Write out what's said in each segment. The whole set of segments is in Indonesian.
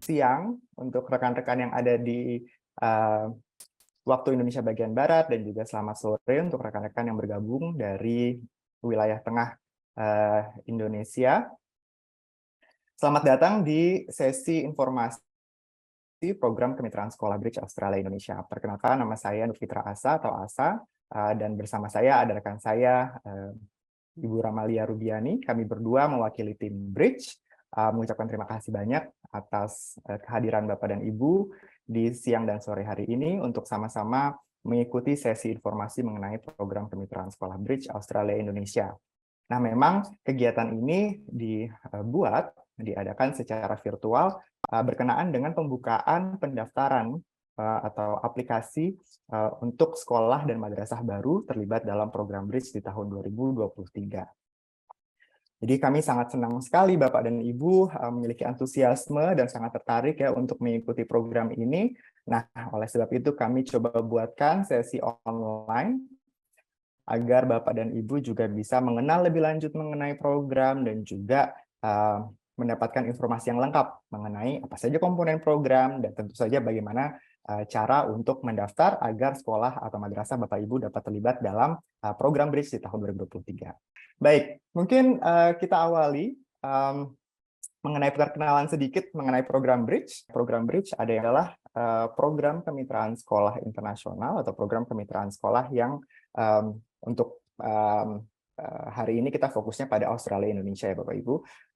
siang untuk rekan-rekan yang ada di uh, waktu Indonesia bagian Barat, dan juga selamat sore untuk rekan-rekan yang bergabung dari wilayah tengah Indonesia. Selamat datang di sesi informasi program Kemitraan Sekolah Bridge Australia Indonesia. Perkenalkan, nama saya Nur Fitra Asa atau Asa, dan bersama saya ada rekan saya, Ibu Ramalia Rubiani. Kami berdua mewakili tim Bridge, mengucapkan terima kasih banyak atas kehadiran Bapak dan Ibu di siang dan sore hari ini untuk sama-sama mengikuti sesi informasi mengenai program Kemitraan Sekolah Bridge Australia Indonesia. Nah, memang kegiatan ini diadakan secara virtual berkenaan dengan pembukaan pendaftaran atau aplikasi untuk sekolah dan madrasah baru terlibat dalam program Bridge di tahun 2023. Jadi kami sangat senang sekali Bapak dan Ibu memiliki antusiasme dan sangat tertarik ya untuk mengikuti program ini. Nah, oleh sebab itu kami coba buatkan sesi online agar Bapak dan Ibu juga bisa mengenal lebih lanjut mengenai program dan juga mendapatkan informasi yang lengkap mengenai apa saja komponen program dan tentu saja bagaimana cara untuk mendaftar agar sekolah atau madrasah Bapak Ibu dapat terlibat dalam program Bridge di tahun 2023. Baik, mungkin kita awali mengenai perkenalan sedikit mengenai program Bridge. Program Bridge adalah program kemitraan sekolah internasional atau program kemitraan sekolah yang untuk hari ini kita fokusnya pada Australia Indonesia ya Bapak Ibu.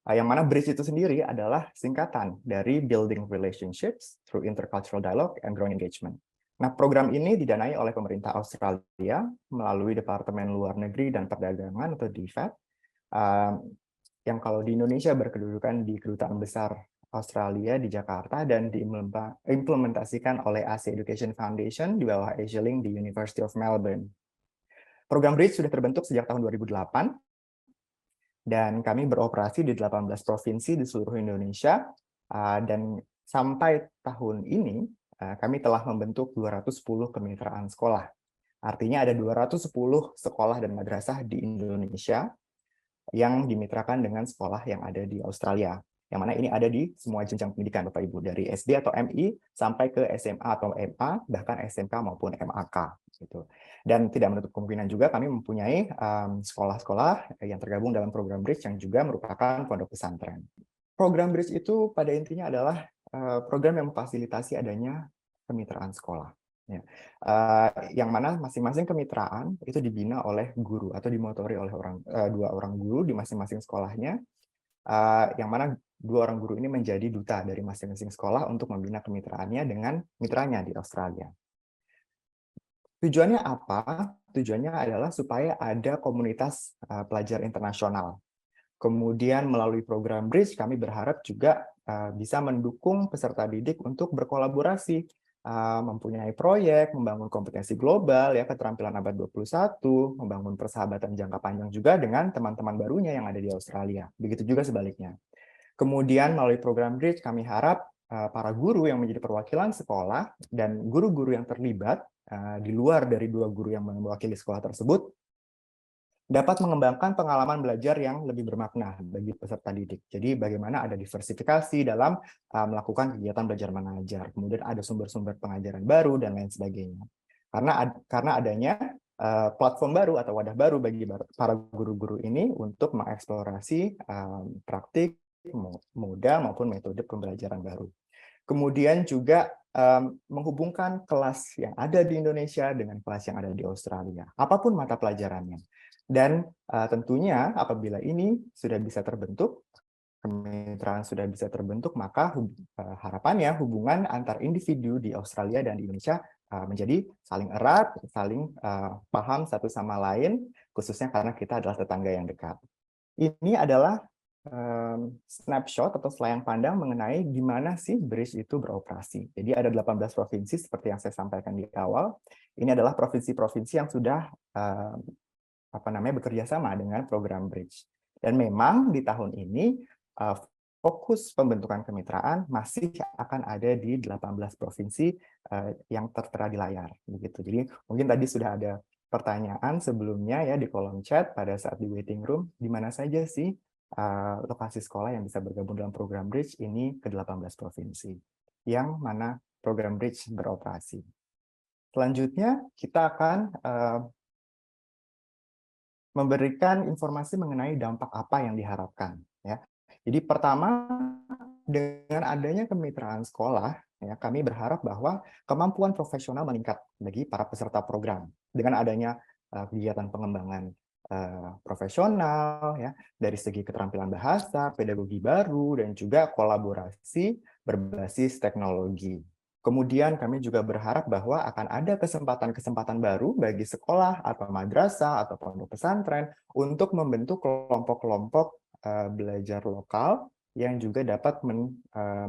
Yang mana Bridge itu sendiri adalah singkatan dari Building Relationships Through Intercultural Dialogue and Growing Engagement. Nah, program ini didanai oleh pemerintah Australia melalui Departemen Luar Negeri dan Perdagangan atau DFAT, yang kalau di Indonesia berkedudukan di Kedutaan Besar Australia di Jakarta dan diimplementasikan oleh Asia Education Foundation di bawah Asia Link di University of Melbourne. Program Bridge sudah terbentuk sejak tahun 2008 dan kami beroperasi di 18 provinsi di seluruh Indonesia, dan sampai tahun ini kami telah membentuk 210 kemitraan sekolah. Artinya ada 210 sekolah dan madrasah di Indonesia yang dimitrakan dengan sekolah yang ada di Australia. Yang mana ini ada di semua jenjang pendidikan Bapak Ibu, dari SD atau MI sampai ke SMA atau MA, bahkan SMK maupun MAK. Gitu. Dan tidak menutup kemungkinan juga kami mempunyai sekolah-sekolah yang tergabung dalam program Bridge yang juga merupakan pondok pesantren. Program Bridge itu pada intinya adalah program yang memfasilitasi adanya kemitraan sekolah. Ya. Yang mana masing-masing kemitraan itu dibina oleh guru atau dimotori oleh dua orang guru di masing-masing sekolahnya, yang mana dua orang guru ini menjadi duta dari masing-masing sekolah untuk membina kemitraannya dengan mitranya di Australia. Tujuannya apa? Tujuannya adalah supaya ada komunitas pelajar internasional. Kemudian melalui program Bridge kami berharap juga bisa mendukung peserta didik untuk berkolaborasi, mempunyai proyek, membangun kompetensi global, ya keterampilan abad 21, membangun persahabatan jangka panjang juga dengan teman-teman barunya yang ada di Australia. Begitu juga sebaliknya. Kemudian melalui program Bridge kami harap para guru yang menjadi perwakilan sekolah dan guru-guru yang terlibat di luar dari dua guru yang mewakili sekolah tersebut dapat mengembangkan pengalaman belajar yang lebih bermakna bagi peserta didik. Jadi bagaimana ada diversifikasi dalam melakukan kegiatan belajar mengajar, kemudian ada sumber-sumber pengajaran baru dan lain sebagainya. Karena adanya platform baru atau wadah baru bagi para guru-guru ini untuk mengeksplorasi praktik, moda maupun metode pembelajaran baru. Kemudian juga menghubungkan kelas yang ada di Indonesia dengan kelas yang ada di Australia, apapun mata pelajarannya. Dan tentunya apabila ini sudah bisa terbentuk, kemitraan sudah bisa terbentuk, maka harapannya hubungan antar individu di Australia dan di Indonesia menjadi saling erat, saling paham satu sama lain, khususnya karena kita adalah tetangga yang dekat. Ini adalah snapshot atau selayang pandang mengenai gimana sih Bridge itu beroperasi. Jadi ada 18 provinsi seperti yang saya sampaikan di awal. Ini adalah provinsi-provinsi yang sudah bekerja sama dengan program Bridge. Dan memang di tahun ini fokus pembentukan kemitraan masih akan ada di 18 provinsi yang tertera di layar. Begitu. Jadi mungkin tadi sudah ada pertanyaan sebelumnya ya di kolom chat pada saat di waiting room, di mana saja sih lokasi sekolah yang bisa bergabung dalam program Bridge ini ke 18 provinsi, yang mana program Bridge beroperasi. Selanjutnya, kita akan memberikan informasi mengenai dampak apa yang diharapkan. Ya. Jadi pertama, dengan adanya kemitraan sekolah, ya, kami berharap bahwa kemampuan profesional meningkat bagi para peserta program. Dengan adanya kegiatan pengembangan profesional, ya, dari segi keterampilan bahasa, pedagogi baru, dan juga kolaborasi berbasis teknologi. Kemudian kami juga berharap bahwa akan ada kesempatan-kesempatan baru bagi sekolah atau madrasah atau pondok pesantren untuk membentuk kelompok-kelompok belajar lokal yang juga dapat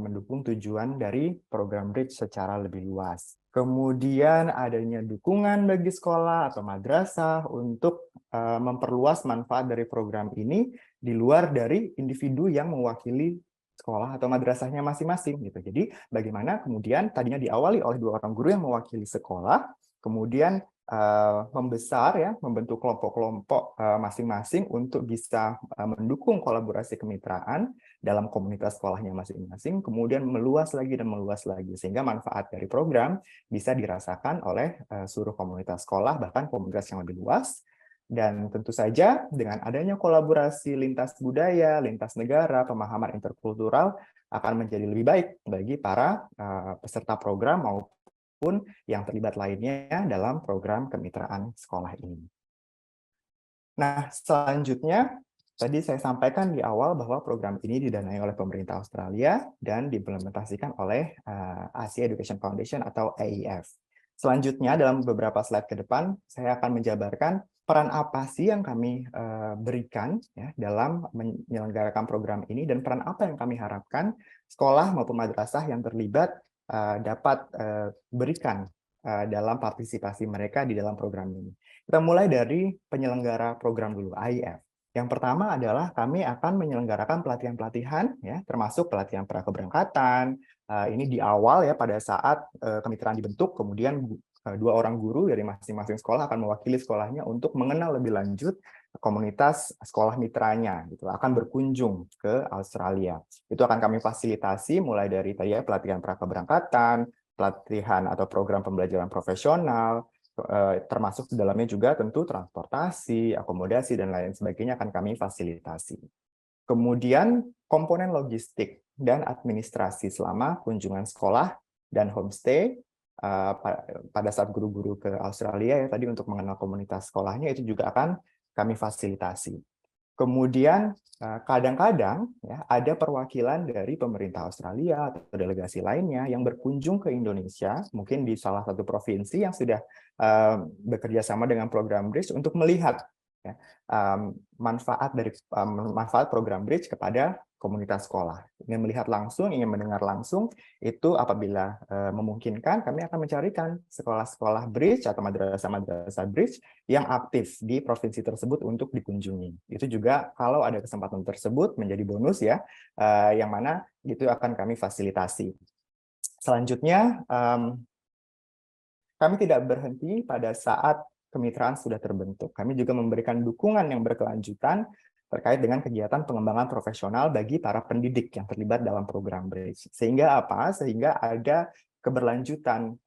mendukung tujuan dari program Bridge secara lebih luas. Kemudian adanya dukungan bagi sekolah atau madrasah untuk memperluas manfaat dari program ini di luar dari individu yang mewakili sekolah atau madrasahnya masing-masing gitu. Jadi bagaimana kemudian tadinya diawali oleh 2 orang guru yang mewakili sekolah, kemudian membesar ya, membentuk kelompok-kelompok masing-masing untuk bisa mendukung kolaborasi kemitraan dalam komunitas sekolahnya masing-masing, kemudian meluas lagi dan meluas lagi sehingga manfaat dari program bisa dirasakan oleh seluruh komunitas sekolah, bahkan komunitas yang lebih luas. Dan tentu saja dengan adanya kolaborasi lintas budaya, lintas negara, pemahaman interkultural akan menjadi lebih baik bagi para peserta program maupun yang terlibat lainnya dalam program kemitraan sekolah ini. Nah, selanjutnya tadi saya sampaikan di awal bahwa program ini didanai oleh pemerintah Australia dan diimplementasikan oleh Asia Education Foundation atau AEF. Selanjutnya dalam beberapa slide ke depan, saya akan menjabarkan peran apa sih yang kami berikan ya, dalam menyelenggarakan program ini dan peran apa yang kami harapkan sekolah maupun madrasah yang terlibat dapat berikan dalam partisipasi mereka di dalam program ini. Kita mulai dari penyelenggara program dulu, AIF. Yang pertama adalah kami akan menyelenggarakan pelatihan-pelatihan, ya, termasuk pelatihan prakeberangkatan. Ini di awal ya pada saat kemitraan dibentuk, kemudian 2 orang guru dari masing-masing sekolah akan mewakili sekolahnya untuk mengenal lebih lanjut komunitas sekolah mitranya, gitu, akan berkunjung ke Australia. Itu akan kami fasilitasi mulai dari tadi ya pelatihan prakeberangkatan, pelatihan atau program pembelajaran profesional, termasuk di dalamnya juga tentu transportasi, akomodasi, dan lain sebagainya akan kami fasilitasi. Kemudian komponen logistik dan administrasi selama kunjungan sekolah dan homestay pada saat guru-guru ke Australia ya tadi untuk mengenal komunitas sekolahnya itu juga akan kami fasilitasi. Kemudian kadang-kadang ya, ada perwakilan dari pemerintah Australia atau delegasi lainnya yang berkunjung ke Indonesia, mungkin di salah satu provinsi yang sudah bekerja sama dengan program Bridge untuk melihat ya, manfaat program Bridge kepada komunitas sekolah. Ingin melihat langsung, ingin mendengar langsung, itu apabila memungkinkan, kami akan mencarikan sekolah-sekolah Bridge atau madrasah-madrasah Bridge yang aktif di provinsi tersebut untuk dikunjungi. Itu juga kalau ada kesempatan tersebut menjadi bonus ya, yang mana itu akan kami fasilitasi. Selanjutnya, kami tidak berhenti pada saat kemitraan sudah terbentuk. Kami juga memberikan dukungan yang berkelanjutan terkait dengan kegiatan pengembangan profesional bagi para pendidik yang terlibat dalam program Bridge. Sehingga apa? Sehingga ada keberlanjutan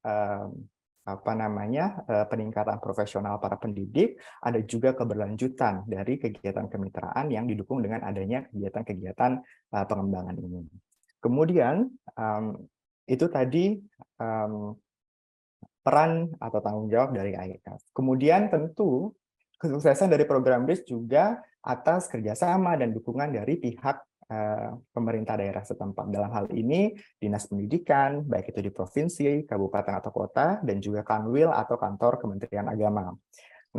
peningkatan profesional para pendidik, ada juga keberlanjutan dari kegiatan kemitraan yang didukung dengan adanya kegiatan-kegiatan pengembangan ini. Kemudian itu tadi peran atau tanggung jawab dari AIF. Kemudian tentu kesuksesan dari program Bridge juga atas kerjasama dan dukungan dari pihak pemerintah daerah setempat. Dalam hal ini, Dinas Pendidikan, baik itu di provinsi, kabupaten atau kota, dan juga Kanwil atau kantor Kementerian Agama.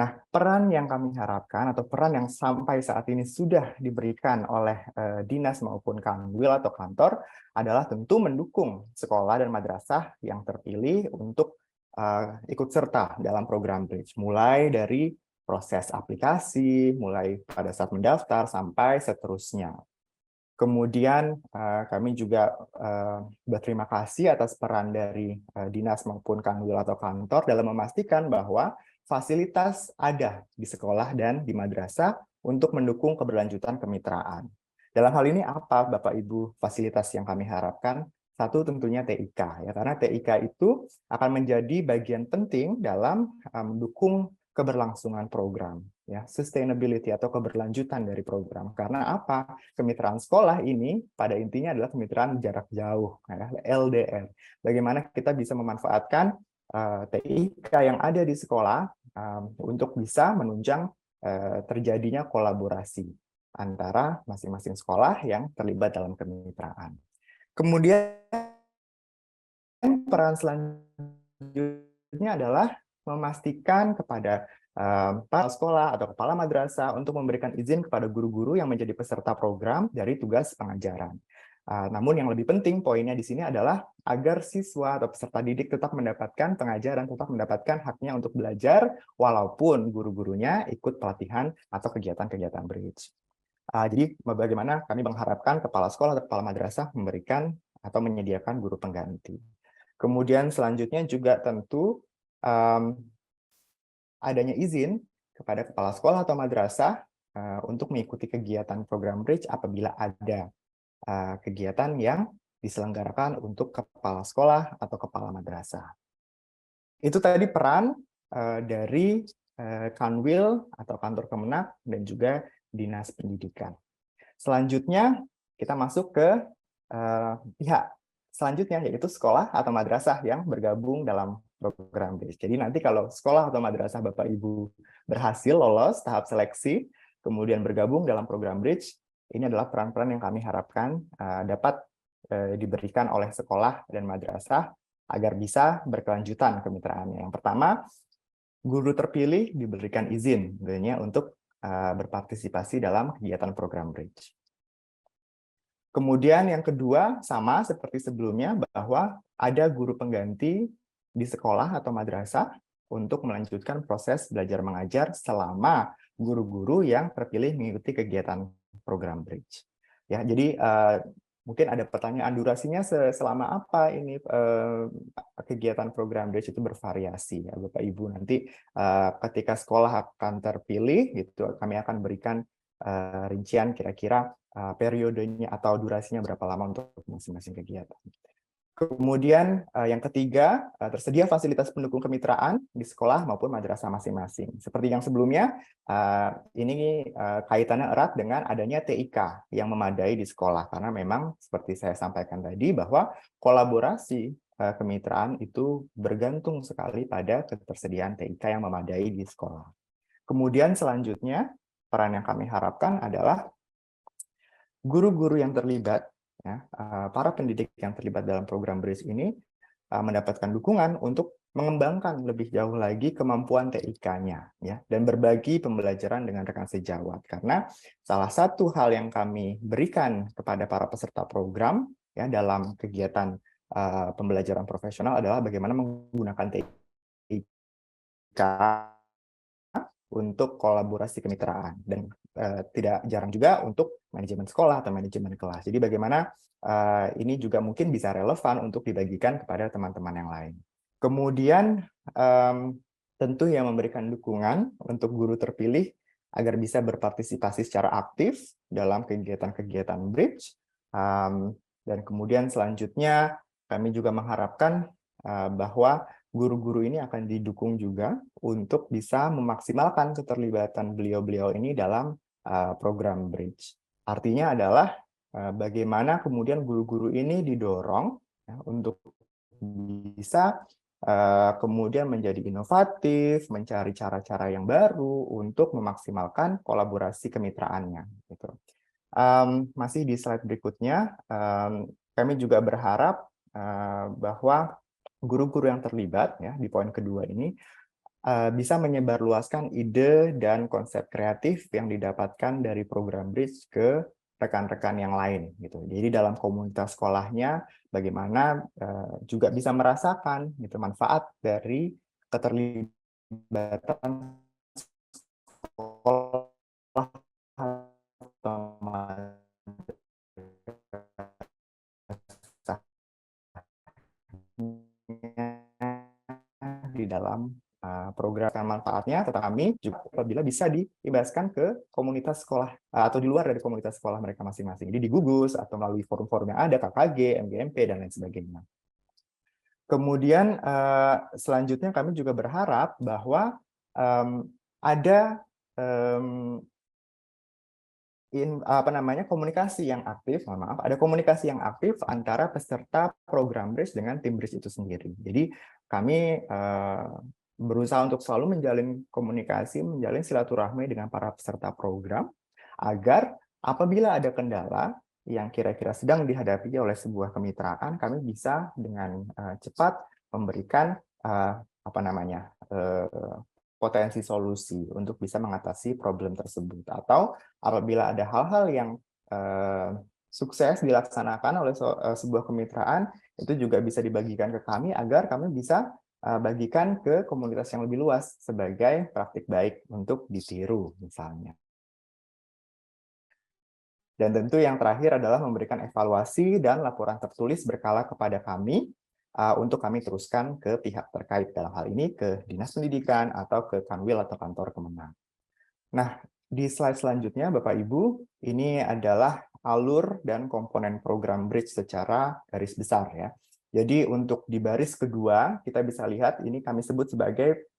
Nah, peran yang kami harapkan atau peran yang sampai saat ini sudah diberikan oleh Dinas maupun Kanwil atau kantor adalah tentu mendukung sekolah dan madrasah yang terpilih untuk ikut serta dalam program Bridge, mulai dari proses aplikasi, mulai pada saat mendaftar, sampai seterusnya. Kemudian kami juga berterima kasih atas peran dari Dinas maupun Kanwil atau kantor dalam memastikan bahwa fasilitas ada di sekolah dan di madrasah untuk mendukung keberlanjutan kemitraan. Dalam hal ini apa Bapak Ibu fasilitas yang kami harapkan? Satu tentunya TIK ya, karena TIK itu akan menjadi bagian penting dalam mendukung keberlangsungan program ya, sustainability atau keberlanjutan dari program. Karena apa? Kemitraan sekolah ini pada intinya adalah kemitraan jarak jauh ya, LDR. Bagaimana kita bisa memanfaatkan TIK yang ada di sekolah untuk bisa menunjang terjadinya kolaborasi antara masing-masing sekolah yang terlibat dalam kemitraan. Kemudian peran selanjutnya adalah memastikan kepada kepala sekolah atau kepala madrasah untuk memberikan izin kepada guru-guru yang menjadi peserta program dari tugas pengajaran. Namun yang lebih penting poinnya di sini adalah agar siswa atau peserta didik tetap mendapatkan pengajaran, tetap mendapatkan haknya untuk belajar walaupun guru-gurunya ikut pelatihan atau kegiatan-kegiatan bridge. Jadi bagaimana kami mengharapkan kepala sekolah atau kepala madrasah memberikan atau menyediakan guru pengganti. Kemudian selanjutnya juga tentu adanya izin kepada kepala sekolah atau madrasah untuk mengikuti kegiatan program bridge apabila ada kegiatan yang diselenggarakan untuk kepala sekolah atau kepala madrasah. Itu tadi peran dari Kanwil atau kantor Kemenak dan juga Dinas Pendidikan. Selanjutnya kita masuk ke pihak selanjutnya, yaitu sekolah atau madrasah yang bergabung dalam program BRIDGE. Jadi nanti kalau sekolah atau madrasah Bapak Ibu berhasil lolos tahap seleksi, kemudian bergabung dalam program BRIDGE, ini adalah peran-peran yang kami harapkan dapat diberikan oleh sekolah dan madrasah agar bisa berkelanjutan kemitraannya. Yang pertama, guru terpilih diberikan izin untuk berpartisipasi dalam kegiatan program BRIDGE. Kemudian yang kedua, sama seperti sebelumnya, bahwa ada guru pengganti di sekolah atau madrasah untuk melanjutkan proses belajar mengajar selama guru-guru yang terpilih mengikuti kegiatan program BRIDGE. Ya, jadi mungkin ada pertanyaan durasinya selama apa ini kegiatan program BRIDGE itu bervariasi ya Bapak Ibu. Nanti ketika sekolah akan terpilih gitu, kami akan berikan rincian kira-kira periodenya atau durasinya berapa lama untuk masing-masing kegiatan. Kemudian yang ketiga, tersedia fasilitas pendukung kemitraan di sekolah maupun madrasah masing-masing. Seperti yang sebelumnya, ini kaitannya erat dengan adanya TIK yang memadai di sekolah. Karena memang seperti saya sampaikan tadi bahwa kolaborasi kemitraan itu bergantung sekali pada ketersediaan TIK yang memadai di sekolah. Kemudian selanjutnya, peran yang kami harapkan adalah guru-guru yang terlibat, ya, para pendidik yang terlibat dalam program BRIDGE ini mendapatkan dukungan untuk mengembangkan lebih jauh lagi kemampuan TIK-nya, ya, dan berbagi pembelajaran dengan rekan sejawat. Karena salah satu hal yang kami berikan kepada para peserta program ya dalam kegiatan pembelajaran profesional adalah bagaimana menggunakan TIK untuk kolaborasi kemitraan dan tidak jarang juga untuk manajemen sekolah atau manajemen kelas. Jadi bagaimana ini juga mungkin bisa relevan untuk dibagikan kepada teman-teman yang lain. Kemudian tentu yang memberikan dukungan untuk guru terpilih agar bisa berpartisipasi secara aktif dalam kegiatan-kegiatan BRIDGE. Dan kemudian selanjutnya kami juga mengharapkan bahwa guru-guru ini akan didukung juga untuk bisa memaksimalkan keterlibatan beliau-beliau ini dalam program BRIDGE. Artinya adalah bagaimana kemudian guru-guru ini didorong ya, untuk bisa kemudian menjadi inovatif, mencari cara-cara yang baru untuk memaksimalkan kolaborasi kemitraannya. Gitu. Masih di slide berikutnya, kami juga berharap bahwa guru-guru yang terlibat ya di poin kedua ini bisa menyebarluaskan ide dan konsep kreatif yang didapatkan dari program BRIDGE ke rekan-rekan yang lain gitu. Jadi dalam komunitas sekolahnya bagaimana juga bisa merasakan gitu manfaat dari keterlibatan sekolah atau di dalam program manfaatnya, tetapi kami juga apabila bisa mengimbaskan ke komunitas sekolah atau di luar dari komunitas sekolah mereka masing-masing. Jadi di Gugus atau melalui forum-forum yang ada, KKG, MGMP, dan lain sebagainya. Kemudian selanjutnya kami juga berharap bahwa ada komunikasi yang aktif, ada komunikasi yang aktif antara peserta program BRIDGE dengan tim BRIDGE itu sendiri. Jadi kami berusaha untuk selalu menjalin komunikasi, menjalin silaturahmi dengan para peserta program, agar apabila ada kendala yang kira-kira sedang dihadapi oleh sebuah kemitraan, kami bisa dengan cepat memberikan potensi solusi untuk bisa mengatasi problem tersebut. Atau apabila ada hal-hal yang sukses dilaksanakan oleh sebuah kemitraan, itu juga bisa dibagikan ke kami agar kami bisa bagikan ke komunitas yang lebih luas sebagai praktik baik untuk ditiru misalnya. Dan tentu yang terakhir adalah memberikan evaluasi dan laporan tertulis berkala kepada kami untuk kami teruskan ke pihak terkait, dalam hal ini ke Dinas Pendidikan atau ke Kanwil atau Kantor Kemenang. Nah, di slide selanjutnya Bapak Ibu, ini adalah alur dan komponen program BRIDGE secara garis besar ya. Jadi untuk di baris kedua, kita bisa lihat ini kami sebut sebagai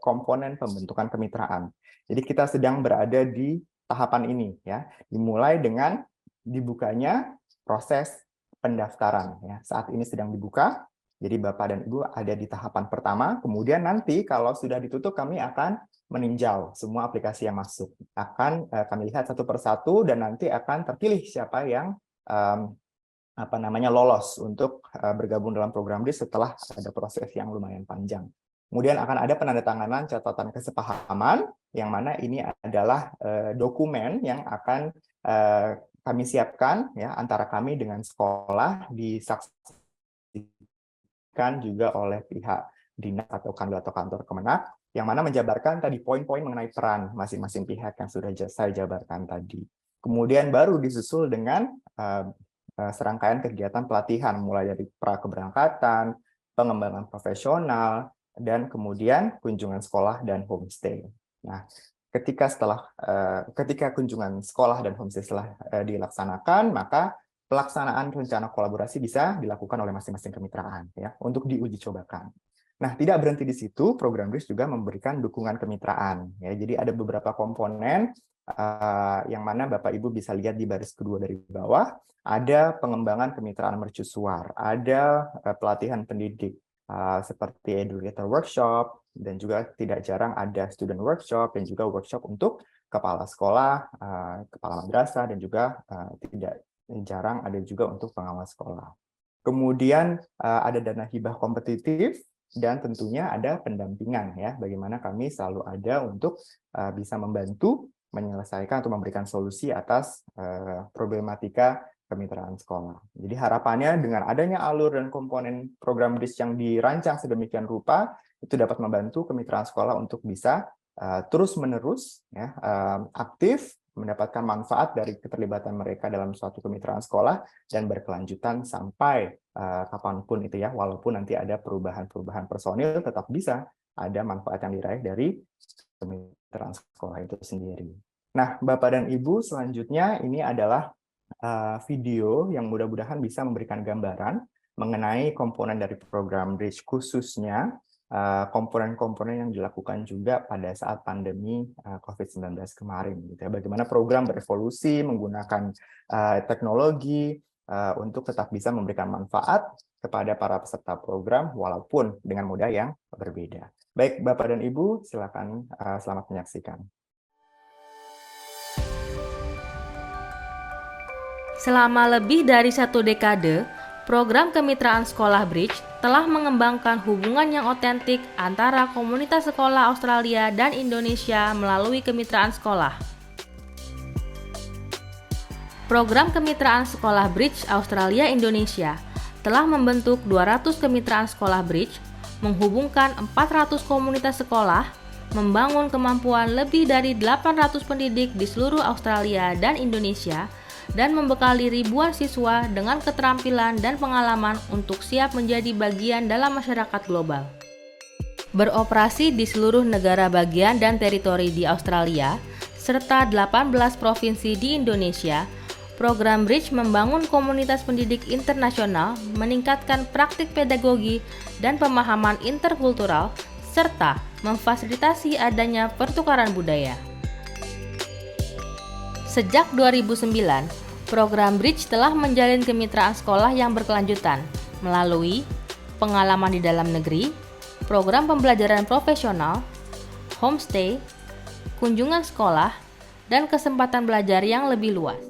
komponen pembentukan kemitraan. Jadi kita sedang berada di tahapan ini ya, dimulai dengan dibukanya proses pendaftaran ya. Saat ini sedang dibuka, jadi Bapak dan Ibu ada di tahapan pertama. Kemudian nanti kalau sudah ditutup, kami akan meninjau semua aplikasi yang masuk. Akan kami lihat satu persatu dan nanti akan terpilih siapa yang lolos untuk bergabung dalam program BRIDGE setelah ada proses yang lumayan panjang. Kemudian akan ada penandatanganan catatan kesepahaman, yang mana ini adalah dokumen yang akan kami siapkan ya antara kami dengan sekolah, disaksikan juga oleh pihak dinas atau kanwil atau kantor Kemenang, yang mana menjabarkan tadi poin-poin mengenai peran masing-masing pihak yang sudah saya jabarkan tadi. Kemudian baru disusul dengan serangkaian kegiatan pelatihan, mulai dari pra-keberangkatan, pengembangan profesional, dan kemudian kunjungan sekolah dan homestay. Nah, ketika kunjungan sekolah dan homestay setelah dilaksanakan, maka pelaksanaan rencana kolaborasi bisa dilakukan oleh masing-masing kemitraan ya untuk diuji cobakan. Nah, tidak berhenti di situ, program BRIDGE juga memberikan dukungan kemitraan ya. Jadi ada beberapa komponen yang mana Bapak Ibu bisa lihat di baris kedua dari bawah, ada pengembangan kemitraan mercusuar, ada pelatihan pendidik seperti educator workshop, dan juga tidak jarang ada student workshop dan juga workshop untuk kepala sekolah, kepala madrasah, dan juga tidak jarang ada juga untuk pengawas sekolah. Kemudian ada dana hibah kompetitif, dan tentunya ada pendampingan ya, bagaimana kami selalu ada untuk bisa membantu menyelesaikan atau memberikan solusi atas problematika kemitraan sekolah. Jadi harapannya dengan adanya alur dan komponen program BRIDGE yang dirancang sedemikian rupa, itu dapat membantu kemitraan sekolah untuk bisa terus-menerus ya, aktif, mendapatkan manfaat dari keterlibatan mereka dalam suatu kemitraan sekolah, dan berkelanjutan sampai kapanpun itu ya, walaupun nanti ada perubahan-perubahan personil, tetap bisa ada manfaat yang diraih dari kemitraan sekolah itu sendiri. Nah, Bapak dan Ibu, selanjutnya ini adalah video yang mudah-mudahan bisa memberikan gambaran mengenai komponen dari program BRIDGE, khususnya komponen-komponen yang dilakukan juga pada saat pandemi COVID-19 kemarin. Gitu ya. Bagaimana program berevolusi menggunakan teknologi untuk tetap bisa memberikan manfaat kepada para peserta program walaupun dengan moda yang berbeda. Baik, Bapak dan Ibu, silakan selamat menyaksikan. Selama lebih dari 1 dekade, program kemitraan sekolah BRIDGE telah mengembangkan hubungan yang otentik antara komunitas sekolah Australia dan Indonesia melalui kemitraan sekolah. Program kemitraan sekolah BRIDGE Australia-Indonesia telah membentuk 200 kemitraan sekolah BRIDGE, menghubungkan 400 komunitas sekolah, membangun kemampuan lebih dari 800 pendidik di seluruh Australia dan Indonesia, dan membekali ribuan siswa dengan keterampilan dan pengalaman untuk siap menjadi bagian dalam masyarakat global. Beroperasi di seluruh negara bagian dan teritori di Australia, serta 18 provinsi di Indonesia, program Bridge membangun komunitas pendidik internasional, meningkatkan praktik pedagogi dan pemahaman interkultural, serta memfasilitasi adanya pertukaran budaya. Sejak 2009, program Bridge telah menjalin kemitraan sekolah yang berkelanjutan melalui pengalaman di dalam negeri, program pembelajaran profesional, homestay, kunjungan sekolah, dan kesempatan belajar yang lebih luas.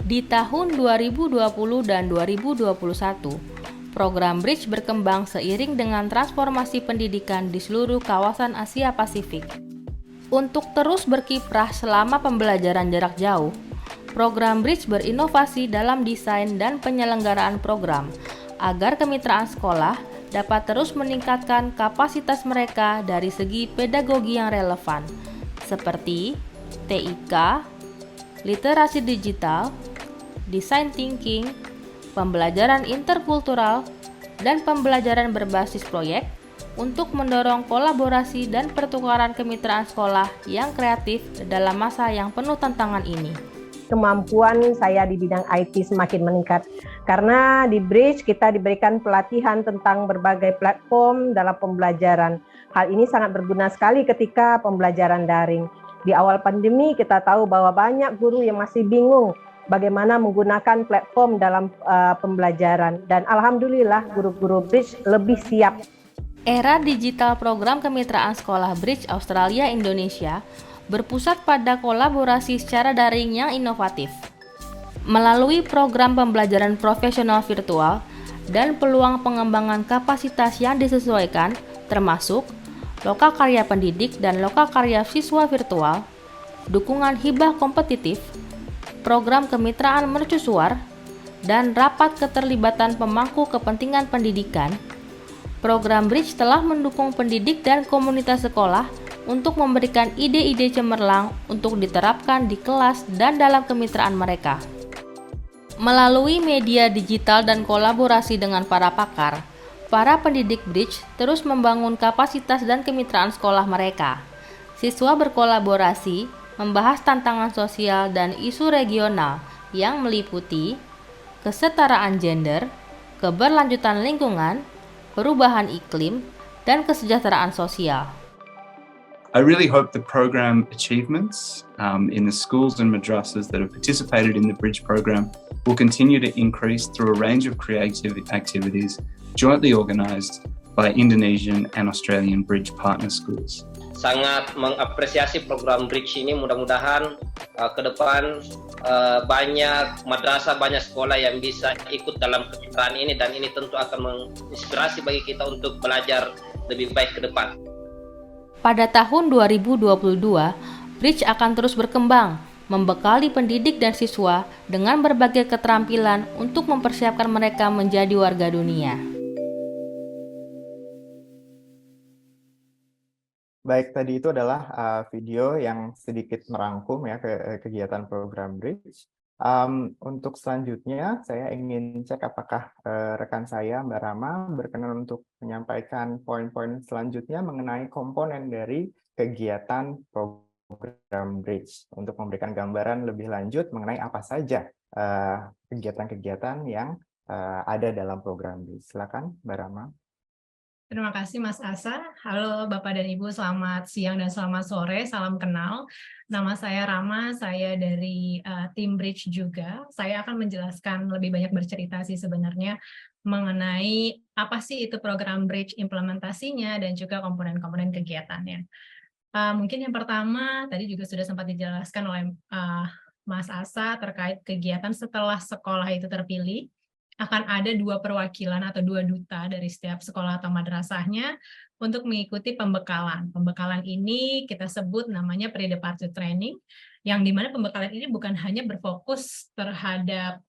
Di tahun 2020 dan 2021, program Bridge berkembang seiring dengan transformasi pendidikan di seluruh kawasan Asia Pasifik. Untuk terus berkiprah selama pembelajaran jarak jauh, program Bridge berinovasi dalam desain dan penyelenggaraan program agar kemitraan sekolah dapat terus meningkatkan kapasitas mereka dari segi pedagogi yang relevan, seperti TIK, literasi digital, design thinking, pembelajaran interkultural, dan pembelajaran berbasis proyek untuk mendorong kolaborasi dan pertukaran kemitraan sekolah yang kreatif dalam masa yang penuh tantangan ini. Kemampuan saya di bidang IT semakin meningkat karena di Bridge kita diberikan pelatihan tentang berbagai platform dalam pembelajaran. Hal ini sangat berguna sekali ketika pembelajaran daring. Di awal pandemi kita tahu bahwa banyak guru yang masih bingung bagaimana menggunakan platform dalam pembelajaran, dan alhamdulillah guru-guru Bridge lebih siap. Era digital program kemitraan sekolah Bridge Australia Indonesia berpusat pada kolaborasi secara daring yang inovatif. Melalui program pembelajaran profesional virtual dan peluang pengembangan kapasitas yang disesuaikan, termasuk lokakarya pendidik dan lokakarya siswa virtual, dukungan hibah kompetitif, program kemitraan mercusuar, dan rapat keterlibatan pemangku kepentingan pendidikan, program Bridge telah mendukung pendidik dan komunitas sekolah untuk memberikan ide-ide cemerlang untuk diterapkan di kelas dan dalam kemitraan mereka. Melalui media digital dan kolaborasi dengan para pakar, para pendidik Bridge terus membangun kapasitas dan kemitraan sekolah mereka. Siswa berkolaborasi, membahas tantangan sosial dan isu regional yang meliputi kesetaraan gender, keberlanjutan lingkungan, perubahan iklim, dan kesejahteraan sosial. I really hope the program achievements in the schools and madrasas that have participated in the Bridge program will continue to increase through a range of creative activities jointly organised by Indonesian and Australian Bridge partner schools. Sangat mengapresiasi program Bridge ini, mudah-mudahan ke depan banyak madrasah, banyak sekolah yang bisa ikut dalam kemitraan ini, dan ini tentu akan menginspirasi bagi kita untuk belajar lebih baik ke depan. Pada tahun 2022, Bridge akan terus berkembang, membekali pendidik dan siswa dengan berbagai keterampilan untuk mempersiapkan mereka menjadi warga dunia. Baik, tadi itu adalah video yang sedikit merangkum ya kegiatan program Bridge. Untuk selanjutnya, saya ingin cek apakah rekan saya, Mbak Rama, berkenan untuk menyampaikan poin-poin selanjutnya mengenai komponen dari kegiatan program Bridge untuk memberikan gambaran lebih lanjut mengenai apa saja kegiatan-kegiatan yang ada dalam program Bridge. Silakan, Mbak Rama. Terima kasih Mas Asa. Halo Bapak dan Ibu, selamat siang dan selamat sore, salam kenal. Nama saya Rama, saya dari tim Bridge juga. Saya akan menjelaskan lebih banyak bercerita sih sebenarnya mengenai apa sih itu program Bridge, implementasinya, dan juga komponen-komponen kegiatannya. Mungkin yang pertama, tadi juga sudah sempat dijelaskan oleh Mas Asa terkait kegiatan setelah sekolah itu terpilih. Akan ada 2 perwakilan atau 2 duta dari setiap sekolah atau madrasahnya untuk mengikuti pembekalan. Pembekalan ini kita sebut namanya pre-departure training, yang dimana pembekalan ini bukan hanya berfokus terhadap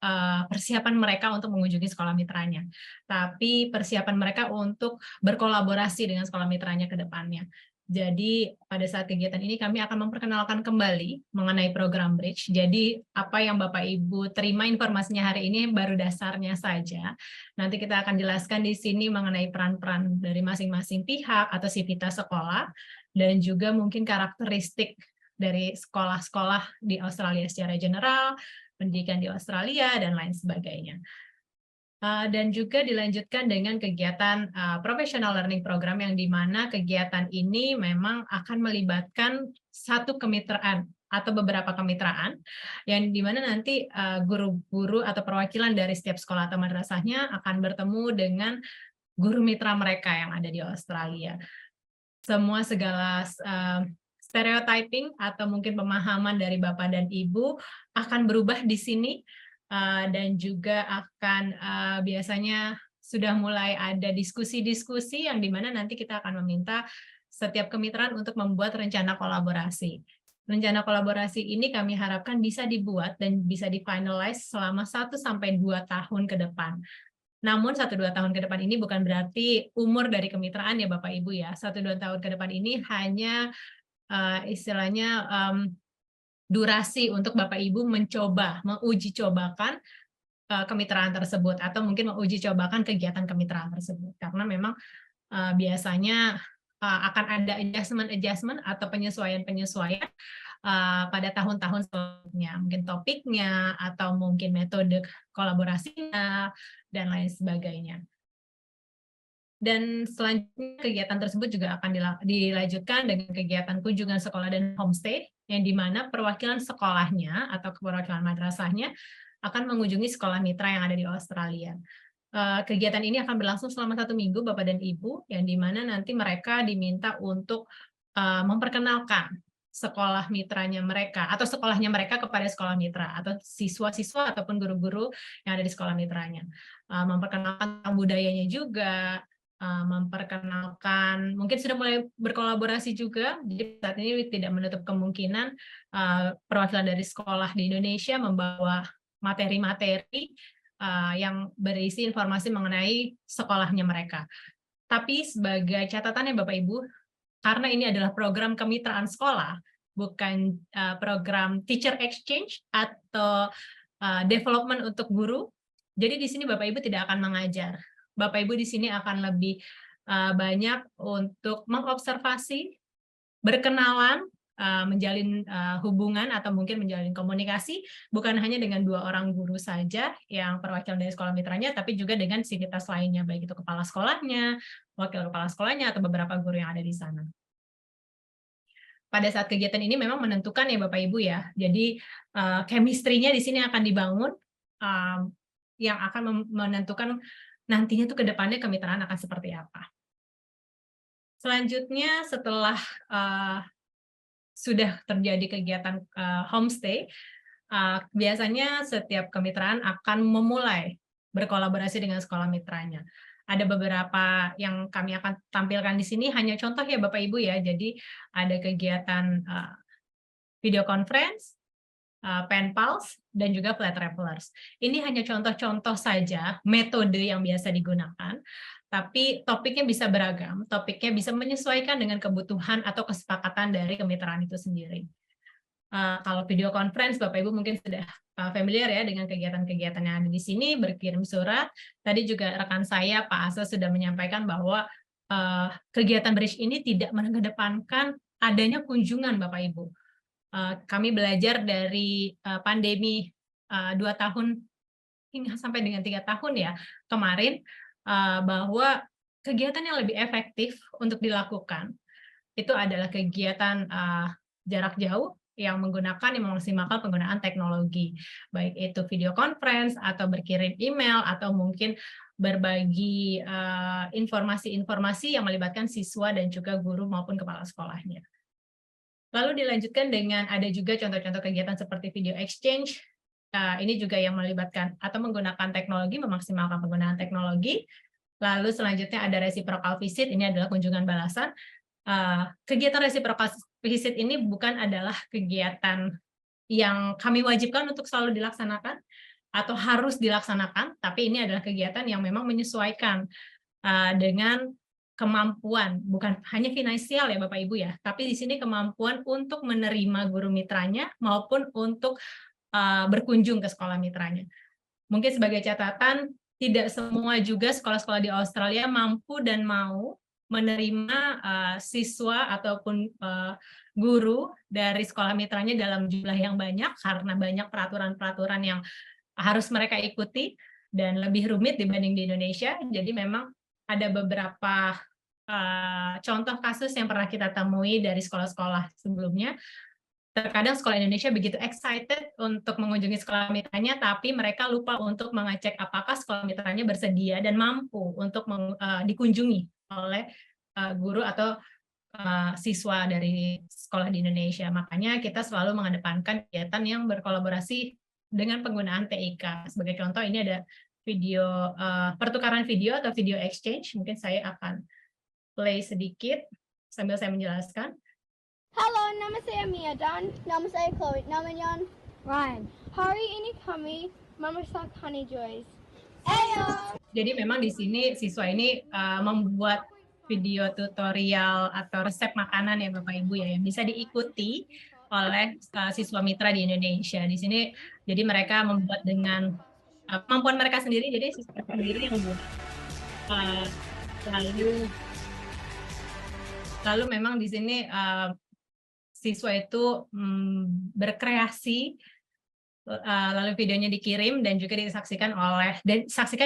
persiapan mereka untuk mengunjungi sekolah mitranya, tapi persiapan mereka untuk berkolaborasi dengan sekolah mitranya ke depannya. Jadi pada saat kegiatan ini kami akan memperkenalkan kembali mengenai program Bridge. Jadi apa yang Bapak Ibu terima informasinya hari ini baru dasarnya saja. Nanti kita akan jelaskan di sini mengenai peran-peran dari masing-masing pihak atau sivitas sekolah. dan juga mungkin karakteristik dari sekolah-sekolah di Australia secara general, pendidikan di Australia, dan lain sebagainya. Dan juga dilanjutkan dengan kegiatan professional learning program yang dimana kegiatan ini memang akan melibatkan satu kemitraan atau beberapa kemitraan yang dimana nanti guru-guru atau perwakilan dari setiap sekolah atau madrasahnya akan bertemu dengan guru mitra mereka yang ada di Australia. Semua segala stereotyping atau mungkin pemahaman dari Bapak dan Ibu akan berubah di sini. Dan juga akan biasanya sudah mulai ada diskusi-diskusi yang dimana nanti kita akan meminta setiap kemitraan untuk membuat rencana kolaborasi. Rencana kolaborasi ini kami harapkan bisa dibuat dan bisa di-finalize selama 1-2 tahun ke depan. Namun 1-2 tahun ke depan ini bukan berarti umur dari kemitraan ya Bapak Ibu ya. 1-2 tahun ke depan ini hanya istilahnya durasi untuk Bapak Ibu mencoba, menguji cobakan kemitraan tersebut atau mungkin menguji cobakan kegiatan kemitraan tersebut. Karena memang biasanya akan ada adjustment atau penyesuaian pada tahun-tahun selanjutnya. Mungkin topiknya atau mungkin metode kolaborasinya dan lain sebagainya. Dan selanjutnya kegiatan tersebut juga akan dilanjutkan dengan kegiatan kunjungan sekolah dan homestay, yang dimana perwakilan sekolahnya atau perwakilan madrasahnya akan mengunjungi sekolah mitra yang ada di Australia. Kegiatan ini akan berlangsung selama 1 minggu, Bapak dan Ibu, yang dimana nanti mereka diminta untuk memperkenalkan sekolah mitranya mereka atau sekolahnya mereka kepada sekolah mitra atau siswa-siswa ataupun guru-guru yang ada di sekolah mitranya. Memperkenalkan tentang budayanya juga, memperkenalkan, mungkin sudah mulai berkolaborasi juga, jadi saat ini tidak menutup kemungkinan perwakilan dari sekolah di Indonesia membawa materi-materi yang berisi informasi mengenai sekolahnya mereka. Tapi sebagai catatannya Bapak Ibu, karena ini adalah program kemitraan sekolah, bukan program teacher exchange atau development untuk guru, jadi di sini Bapak Ibu tidak akan mengajar. Bapak Ibu di sini akan lebih banyak untuk mengobservasi, berkenalan, menjalin hubungan atau mungkin menjalin komunikasi bukan hanya dengan 2 orang guru saja yang perwakilan dari sekolah mitranya, tapi juga dengan sivitas lainnya, baik itu kepala sekolahnya, wakil kepala sekolahnya, atau beberapa guru yang ada di sana. Pada saat kegiatan ini memang menentukan ya Bapak Ibu ya, jadi chemistry-nya di sini akan dibangun yang akan menentukan nantinya tuh ke depannya kemitraan akan seperti apa. Selanjutnya setelah sudah terjadi kegiatan homestay, biasanya setiap kemitraan akan memulai berkolaborasi dengan sekolah mitranya. Ada beberapa yang kami akan tampilkan di sini, hanya contoh ya Bapak Ibu ya, jadi ada kegiatan video conference, pen pals, dan juga flat travelers. Ini hanya contoh-contoh saja metode yang biasa digunakan, tapi topiknya bisa beragam, topiknya bisa menyesuaikan dengan kebutuhan atau kesepakatan dari kemitraan itu sendiri. Kalau video conference, Bapak Ibu mungkin sudah familiar ya dengan kegiatan-kegiatan yang ada di sini, berkirim surat. Tadi juga rekan saya, Pak Asa, sudah menyampaikan bahwa kegiatan bridge ini tidak mengedepankan adanya kunjungan, Bapak Ibu. Kami belajar dari pandemi 2 tahun hingga sampai dengan 3 tahun ya kemarin, bahwa kegiatan yang lebih efektif untuk dilakukan itu adalah kegiatan jarak jauh yang memaksimalkan penggunaan teknologi, baik itu video conference atau berkirim email atau mungkin berbagi informasi-informasi yang melibatkan siswa dan juga guru maupun kepala sekolahnya. Lalu dilanjutkan dengan ada juga contoh-contoh kegiatan seperti video exchange. Ini juga yang melibatkan atau menggunakan teknologi, memaksimalkan penggunaan teknologi. Lalu selanjutnya ada reciprocal visit, ini adalah kunjungan balasan. Kegiatan reciprocal visit ini bukan adalah kegiatan yang kami wajibkan untuk selalu dilaksanakan atau harus dilaksanakan, tapi ini adalah kegiatan yang memang menyesuaikan dengan kemampuan, bukan hanya finansial ya Bapak Ibu ya, tapi di sini kemampuan untuk menerima guru mitranya maupun untuk berkunjung ke sekolah mitranya. Mungkin sebagai catatan, tidak semua juga sekolah-sekolah di Australia mampu dan mau menerima siswa ataupun guru dari sekolah mitranya dalam jumlah yang banyak karena banyak peraturan-peraturan yang harus mereka ikuti dan lebih rumit dibanding di Indonesia. Jadi memang ada beberapa contoh kasus yang pernah kita temui dari sekolah-sekolah sebelumnya. Terkadang sekolah Indonesia begitu excited untuk mengunjungi sekolah mitranya, tapi mereka lupa untuk mengecek apakah sekolah mitranya bersedia dan mampu untuk dikunjungi oleh guru atau siswa dari sekolah di Indonesia. Makanya kita selalu mengedepankan kegiatan yang berkolaborasi dengan penggunaan TIK. Sebagai contoh, ini ada video pertukaran video atau video exchange. Mungkin saya akan play sedikit sambil saya menjelaskan. Halo, nama saya Mia dan nama saya Chloe. Namanya Ryan. Hari ini kami memasak honey joys. Ayo. Jadi memang di sini siswa ini membuat video tutorial atau resep makanan ya Bapak Ibu ya yang bisa diikuti oleh siswa mitra di Indonesia. Di sini jadi mereka membuat dengan kemampuan mereka sendiri. Jadi siswa sendiri yang membuat lalu memang di sini siswa itu berkreasi, lalu videonya dikirim dan juga disaksikan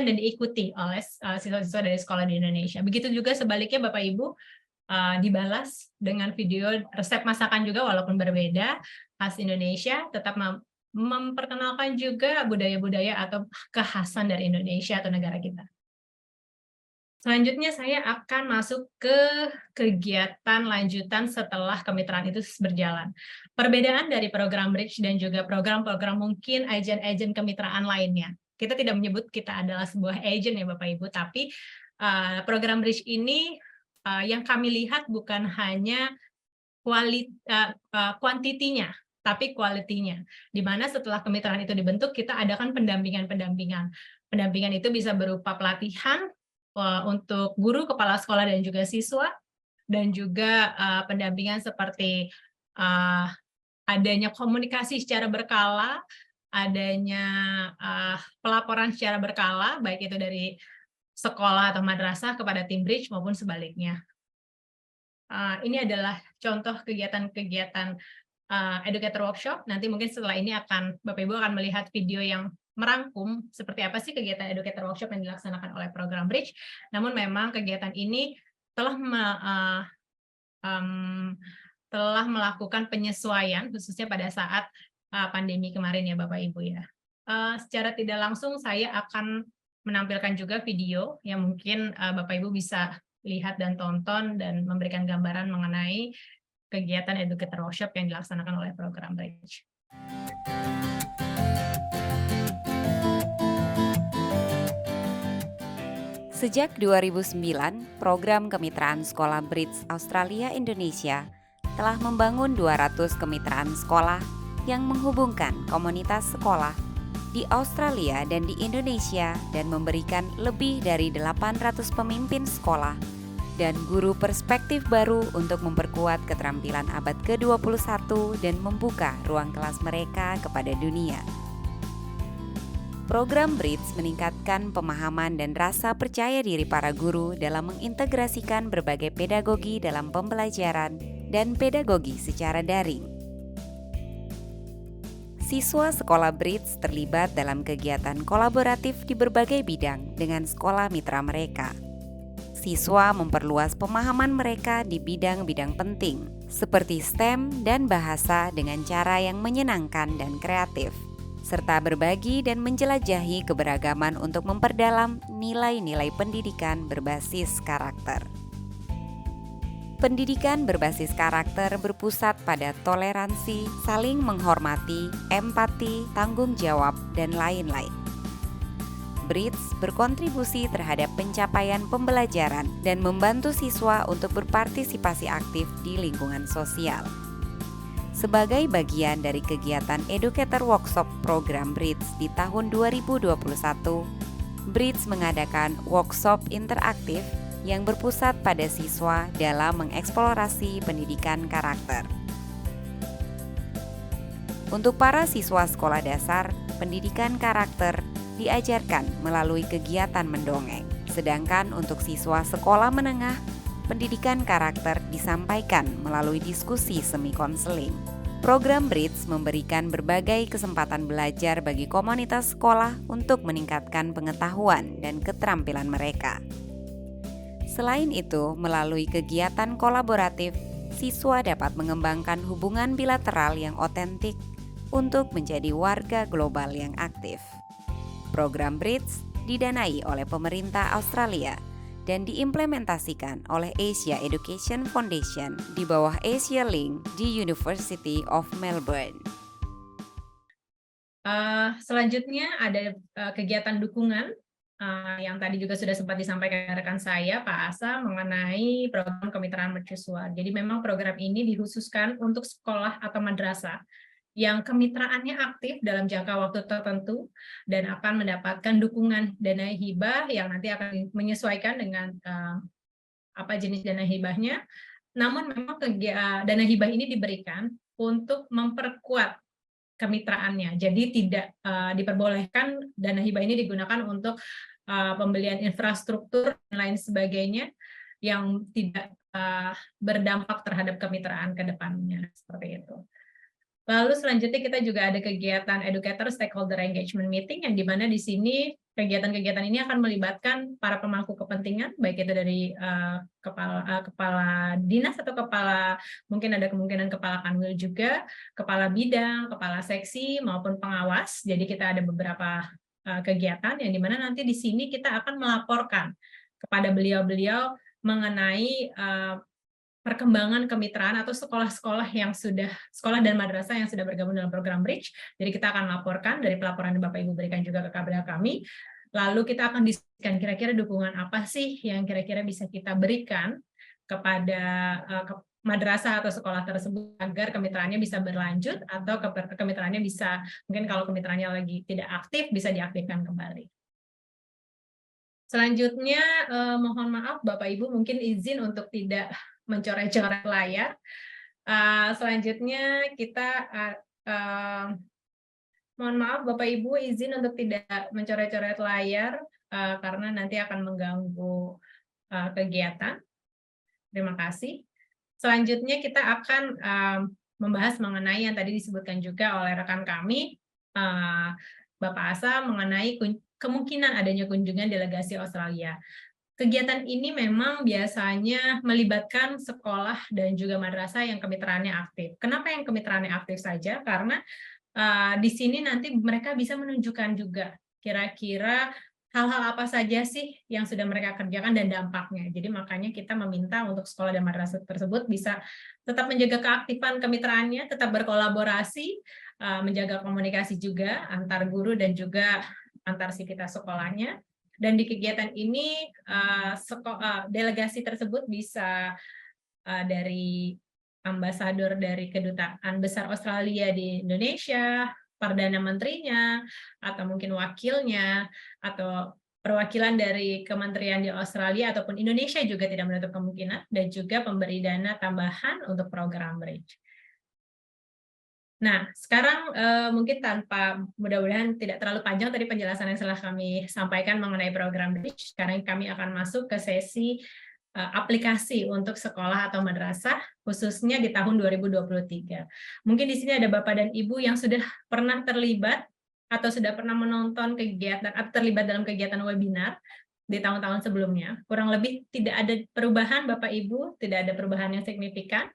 dan diikuti oleh siswa-siswa dari sekolah di Indonesia. Begitu juga sebaliknya Bapak Ibu dibalas dengan video resep masakan juga walaupun berbeda khas Indonesia, tetap memperkenalkan juga budaya-budaya atau kekhasan dari Indonesia atau negara kita. Selanjutnya saya akan masuk ke kegiatan lanjutan setelah kemitraan itu berjalan. Perbedaan dari program Bridge dan juga program-program mungkin agen-agen kemitraan lainnya. Kita tidak menyebut kita adalah sebuah agen ya Bapak Ibu, tapi program Bridge ini yang kami lihat bukan hanya kuantitinya, tapi kualitinya. Di mana setelah kemitraan itu dibentuk, kita adakan pendampingan-pendampingan. Pendampingan itu bisa berupa pelatihan untuk guru, kepala sekolah, dan juga siswa, dan juga pendampingan seperti adanya komunikasi secara berkala, adanya pelaporan secara berkala, baik itu dari sekolah atau madrasah kepada tim Bridge maupun sebaliknya. Ini adalah contoh kegiatan-kegiatan educator workshop. Nanti mungkin setelah ini Bapak Ibu akan melihat video yang merangkum seperti apa sih kegiatan educator workshop yang dilaksanakan oleh program Bridge. Namun memang kegiatan ini telah melakukan penyesuaian khususnya pada saat pandemi kemarin ya Bapak Ibu ya. Secara tidak langsung saya akan menampilkan juga video yang mungkin Bapak Ibu bisa lihat dan tonton dan memberikan gambaran mengenai kegiatan educator workshop yang dilaksanakan oleh program Bridge. Sejak 2009, program kemitraan sekolah Bridge Australia Indonesia telah membangun 200 kemitraan sekolah yang menghubungkan komunitas sekolah di Australia dan di Indonesia dan memberikan lebih dari 800 pemimpin sekolah dan guru perspektif baru untuk memperkuat keterampilan abad ke-21 dan membuka ruang kelas mereka kepada dunia. Program Bridge meningkatkan pemahaman dan rasa percaya diri para guru dalam mengintegrasikan berbagai pedagogi dalam pembelajaran dan pedagogi secara daring. Siswa sekolah Bridge terlibat dalam kegiatan kolaboratif di berbagai bidang dengan sekolah mitra mereka. Siswa memperluas pemahaman mereka di bidang-bidang penting, seperti STEM dan bahasa dengan cara yang menyenangkan dan kreatif, serta berbagi dan menjelajahi keberagaman untuk memperdalam nilai-nilai pendidikan berbasis karakter. Pendidikan berbasis karakter berpusat pada toleransi, saling menghormati, empati, tanggung jawab, dan lain-lain. Bridge berkontribusi terhadap pencapaian pembelajaran dan membantu siswa untuk berpartisipasi aktif di lingkungan sosial. Sebagai bagian dari kegiatan Educator Workshop program Bridge di tahun 2021, Bridge mengadakan workshop interaktif yang berpusat pada siswa dalam mengeksplorasi pendidikan karakter. Untuk para siswa sekolah dasar, pendidikan karakter diajarkan melalui kegiatan mendongeng, sedangkan untuk siswa sekolah menengah, pendidikan karakter disampaikan melalui diskusi semi konseling. Program Bridge memberikan berbagai kesempatan belajar bagi komunitas sekolah untuk meningkatkan pengetahuan dan keterampilan mereka. Selain itu, melalui kegiatan kolaboratif, siswa dapat mengembangkan hubungan bilateral yang otentik untuk menjadi warga global yang aktif. Program Bridge didanai oleh pemerintah Australia dan diimplementasikan oleh Asia Education Foundation di bawah Asia Link di University of Melbourne. Selanjutnya ada kegiatan dukungan yang tadi juga sudah sempat disampaikan rekan saya, Pak Asa, mengenai program kemitraan mercusuar. Jadi memang program ini dikhususkan untuk sekolah atau madrasah yang kemitraannya aktif dalam jangka waktu tertentu dan akan mendapatkan dukungan dana hibah yang nanti akan menyesuaikan dengan apa jenis dana hibahnya. Namun memang dana hibah ini diberikan untuk memperkuat kemitraannya. Jadi tidak diperbolehkan dana hibah ini digunakan untuk pembelian infrastruktur dan lain sebagainya yang tidak berdampak terhadap kemitraan ke depannya, seperti itu. Lalu selanjutnya kita juga ada kegiatan Educator Stakeholder Engagement Meeting, yang dimana di sini kegiatan-kegiatan ini akan melibatkan para pemangku kepentingan, baik itu dari kepala dinas atau mungkin ada kemungkinan kepala kanwil juga, kepala bidang, kepala seksi, maupun pengawas. Jadi kita ada beberapa kegiatan yang dimana nanti di sini kita akan melaporkan kepada beliau-beliau mengenai perkembangan kemitraan atau sekolah-sekolah dan madrasah yang sudah bergabung dalam program Bridge. Jadi kita akan laporkan dari pelaporan yang Bapak Ibu berikan juga kepada kami. Lalu kita akan diskusikan kira-kira dukungan apa sih yang kira-kira bisa kita berikan kepada madrasah atau sekolah tersebut agar kemitraannya bisa berlanjut atau kemitraannya bisa, mungkin kalau kemitraannya lagi tidak aktif, bisa diaktifkan kembali. Selanjutnya, mohon maaf Bapak Ibu mungkin izin untuk tidak mencoret-coret layar. Selanjutnya kita mohon maaf Bapak Ibu izin untuk tidak mencoret-coret layar karena nanti akan mengganggu kegiatan. Terima kasih. Selanjutnya kita akan membahas mengenai yang tadi disebutkan juga oleh rekan kami, Bapak Asa, mengenai kemungkinan adanya kunjungan delegasi Australia. Kegiatan ini memang biasanya melibatkan sekolah dan juga madrasah yang kemitraannya aktif. Kenapa yang kemitraannya aktif saja? Karena di sini nanti mereka bisa menunjukkan juga kira-kira hal-hal apa saja sih yang sudah mereka kerjakan dan dampaknya. Jadi makanya kita meminta untuk sekolah dan madrasah tersebut bisa tetap menjaga keaktifan kemitraannya, tetap berkolaborasi, menjaga komunikasi juga antar guru dan juga antar sivitas sekolahnya. Dan di kegiatan ini delegasi tersebut bisa dari ambasador dari Kedutaan Besar Australia di Indonesia, Perdana Menterinya, atau mungkin wakilnya, atau perwakilan dari kementerian di Australia ataupun Indonesia juga tidak menutup kemungkinan, dan juga pemberi dana tambahan untuk program Bridge. Nah, sekarang mungkin mudah-mudahan tidak terlalu panjang tadi penjelasan yang telah kami sampaikan mengenai program Bridge. Sekarang kami akan masuk ke sesi aplikasi untuk sekolah atau madrasah, khususnya di tahun 2023. Mungkin di sini ada Bapak dan Ibu yang sudah pernah terlibat atau sudah pernah menonton kegiatan atau terlibat dalam kegiatan webinar di tahun-tahun sebelumnya. Kurang lebih tidak ada perubahan Bapak Ibu, tidak ada perubahan yang signifikan.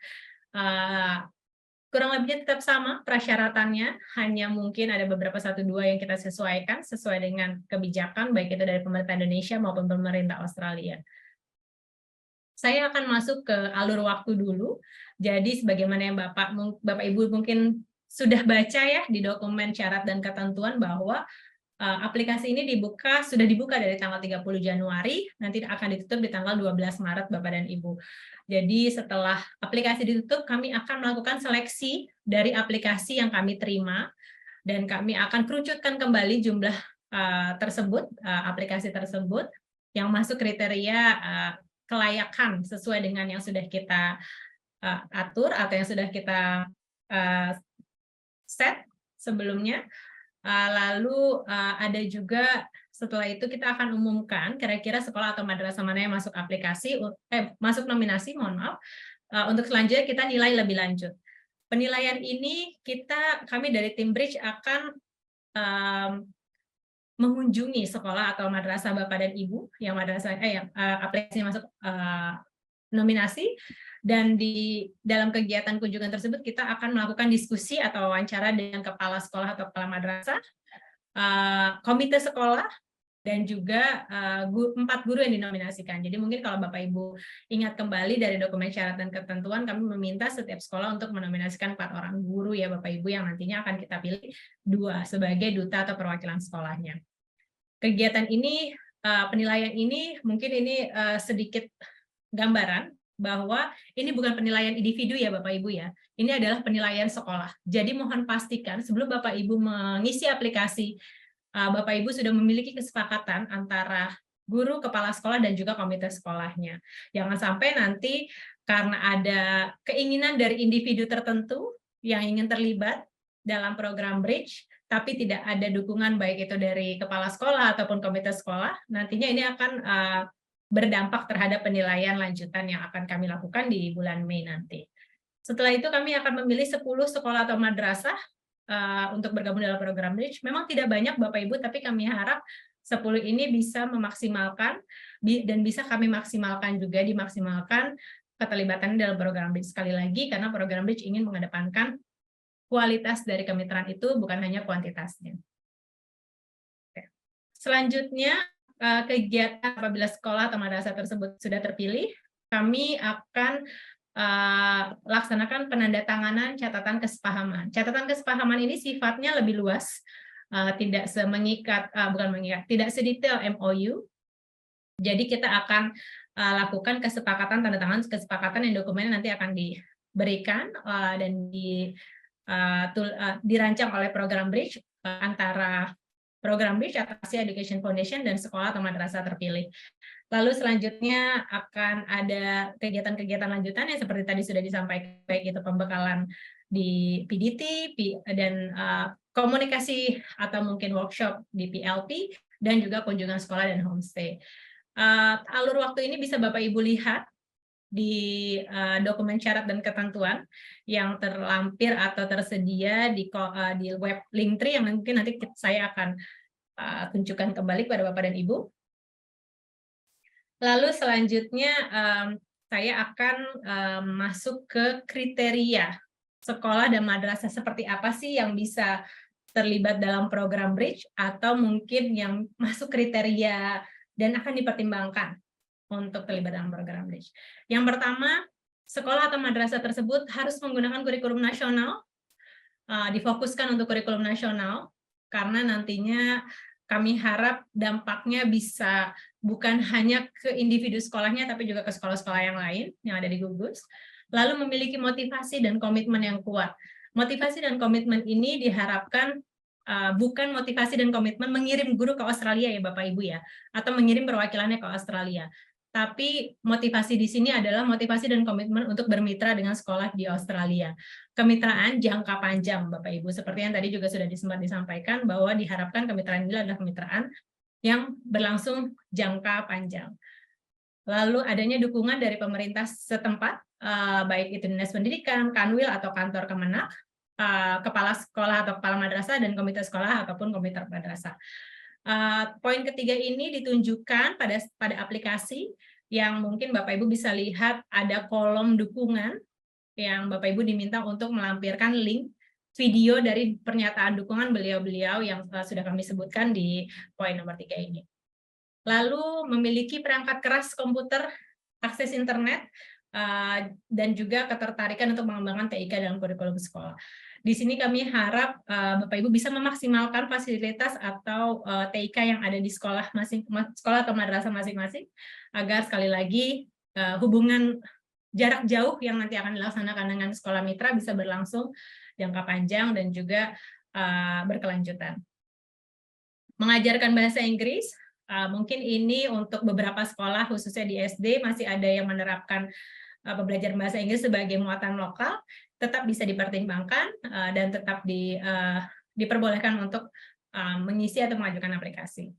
Kurang lebihnya tetap sama persyaratannya, hanya mungkin ada beberapa 1-2 yang kita sesuaikan sesuai dengan kebijakan, baik itu dari pemerintah Indonesia maupun pemerintah Australia. Saya akan masuk ke alur waktu dulu, jadi sebagaimana yang Bapak Ibu mungkin sudah baca ya di dokumen syarat dan ketentuan bahwa aplikasi ini sudah dibuka dari tanggal 30 Januari, nanti akan ditutup di tanggal 12 Maret Bapak dan Ibu. Jadi setelah aplikasi ditutup, kami akan melakukan seleksi dari aplikasi yang kami terima, dan kami akan kerucutkan kembali jumlah aplikasi tersebut yang masuk kriteria kelayakan sesuai dengan yang sudah kita atur atau yang sudah kita set sebelumnya. Lalu ada juga setelah itu kita akan umumkan kira-kira sekolah atau madrasah mana yang masuk masuk nominasi, mohon maaf. Untuk selanjutnya kita nilai lebih lanjut. Penilaian ini kami dari tim Bridge akan mengunjungi sekolah atau madrasah Bapak dan Ibu yang aplikasinya masuk nominasi, dan di dalam kegiatan kunjungan tersebut kita akan melakukan diskusi atau wawancara dengan kepala sekolah atau kepala madrasah, komite sekolah, dan juga 4 guru yang dinominasikan. Jadi mungkin kalau Bapak Ibu ingat kembali dari dokumen syarat dan ketentuan, kami meminta setiap sekolah untuk menominasikan 4 orang guru ya Bapak Ibu, yang nantinya akan kita pilih 2 sebagai duta atau perwakilan sekolahnya. Kegiatan ini, penilaian ini mungkin ini sedikit gambaran bahwa ini bukan penilaian individu ya Bapak Ibu ya. Ini adalah penilaian sekolah. Jadi mohon pastikan sebelum Bapak Ibu mengisi aplikasi, Bapak Ibu sudah memiliki kesepakatan antara guru, kepala sekolah, dan juga komite sekolahnya. Jangan sampai nanti karena ada keinginan dari individu tertentu yang ingin terlibat dalam program Bridge, tapi tidak ada dukungan baik itu dari kepala sekolah ataupun komite sekolah, nantinya ini akan berdampak terhadap penilaian lanjutan yang akan kami lakukan di bulan Mei nanti. Setelah itu kami akan memilih 10 sekolah atau madrasah untuk bergabung dalam program Bridge. Memang tidak banyak Bapak Ibu, tapi kami harap 10 ini bisa memaksimalkan dan bisa kami maksimalkan juga, dimaksimalkan keterlibatan dalam program Bridge. Sekali lagi, karena program Bridge ingin mengedepankan kualitas dari kemitraan itu, bukan hanya kuantitasnya. Oke. Selanjutnya, kegiatan apabila sekolah atau madrasah tersebut sudah terpilih, kami akan laksanakan penandatanganan catatan kesepahaman. Catatan kesepahaman ini sifatnya lebih luas, tidak tidak sedetail MOU. Jadi kita akan lakukan kesepakatan, tanda tangan kesepakatan yang dokumennya nanti akan diberikan dan dirancang oleh program Bridge antara program Bridge atau Asia Education Foundation dan sekolah atau madrasah terpilih. Lalu selanjutnya akan ada kegiatan-kegiatan lanjutan yang seperti tadi sudah disampaikan, baik itu pembekalan di PDT dan komunikasi atau mungkin workshop di PLP, dan juga kunjungan sekolah dan homestay. Alur waktu ini bisa Bapak Ibu lihat di dokumen syarat dan ketentuan yang terlampir atau tersedia di web Linktree yang mungkin nanti saya akan tunjukkan kembali kepada Bapak dan Ibu. Lalu selanjutnya saya akan masuk ke kriteria sekolah dan madrasah seperti apa sih yang bisa terlibat dalam program Bridge, atau mungkin yang masuk kriteria dan akan dipertimbangkan untuk terlibat dalam program Bridge. Yang pertama, sekolah atau madrasah tersebut harus menggunakan kurikulum nasional, difokuskan untuk kurikulum nasional, karena nantinya kami harap dampaknya bisa bukan hanya ke individu sekolahnya, tapi juga ke sekolah-sekolah yang lain yang ada di gugus. Lalu memiliki motivasi dan komitmen yang kuat. Motivasi dan komitmen ini diharapkan bukan motivasi dan komitmen mengirim guru ke Australia ya Bapak Ibu ya, atau mengirim perwakilannya ke Australia. Tapi motivasi di sini adalah motivasi dan komitmen untuk bermitra dengan sekolah di Australia. Kemitraan jangka panjang, Bapak Ibu. Seperti yang tadi juga sudah sempat disampaikan, bahwa diharapkan kemitraan ini adalah kemitraan yang berlangsung jangka panjang. Lalu adanya dukungan dari pemerintah setempat, baik itu Dinas Pendidikan, Kanwil, atau kantor Kemenak, kepala sekolah atau kepala madrasah, dan komite sekolah ataupun komite madrasah. Poin ketiga ini ditunjukkan pada aplikasi yang mungkin Bapak Ibu bisa lihat ada kolom dukungan yang Bapak Ibu diminta untuk melampirkan link video dari pernyataan dukungan beliau-beliau yang sudah kami sebutkan di poin nomor 3 ini. Lalu memiliki perangkat keras komputer, akses internet, dan juga ketertarikan untuk mengembangkan TIK dalam kurikulum sekolah. Di sini kami harap Bapak Ibu bisa memaksimalkan fasilitas atau TIK yang ada di sekolah atau madrasah masing-masing, agar sekali lagi hubungan jarak jauh yang nanti akan dilaksanakan dengan sekolah mitra bisa berlangsung jangka panjang dan juga berkelanjutan. Mengajarkan bahasa Inggris, mungkin ini untuk beberapa sekolah khususnya di SD masih ada yang menerapkan pembelajaran bahasa Inggris sebagai muatan lokal, tetap bisa dipertimbangkan dan tetap diperbolehkan untuk mengisi atau mengajukan aplikasi.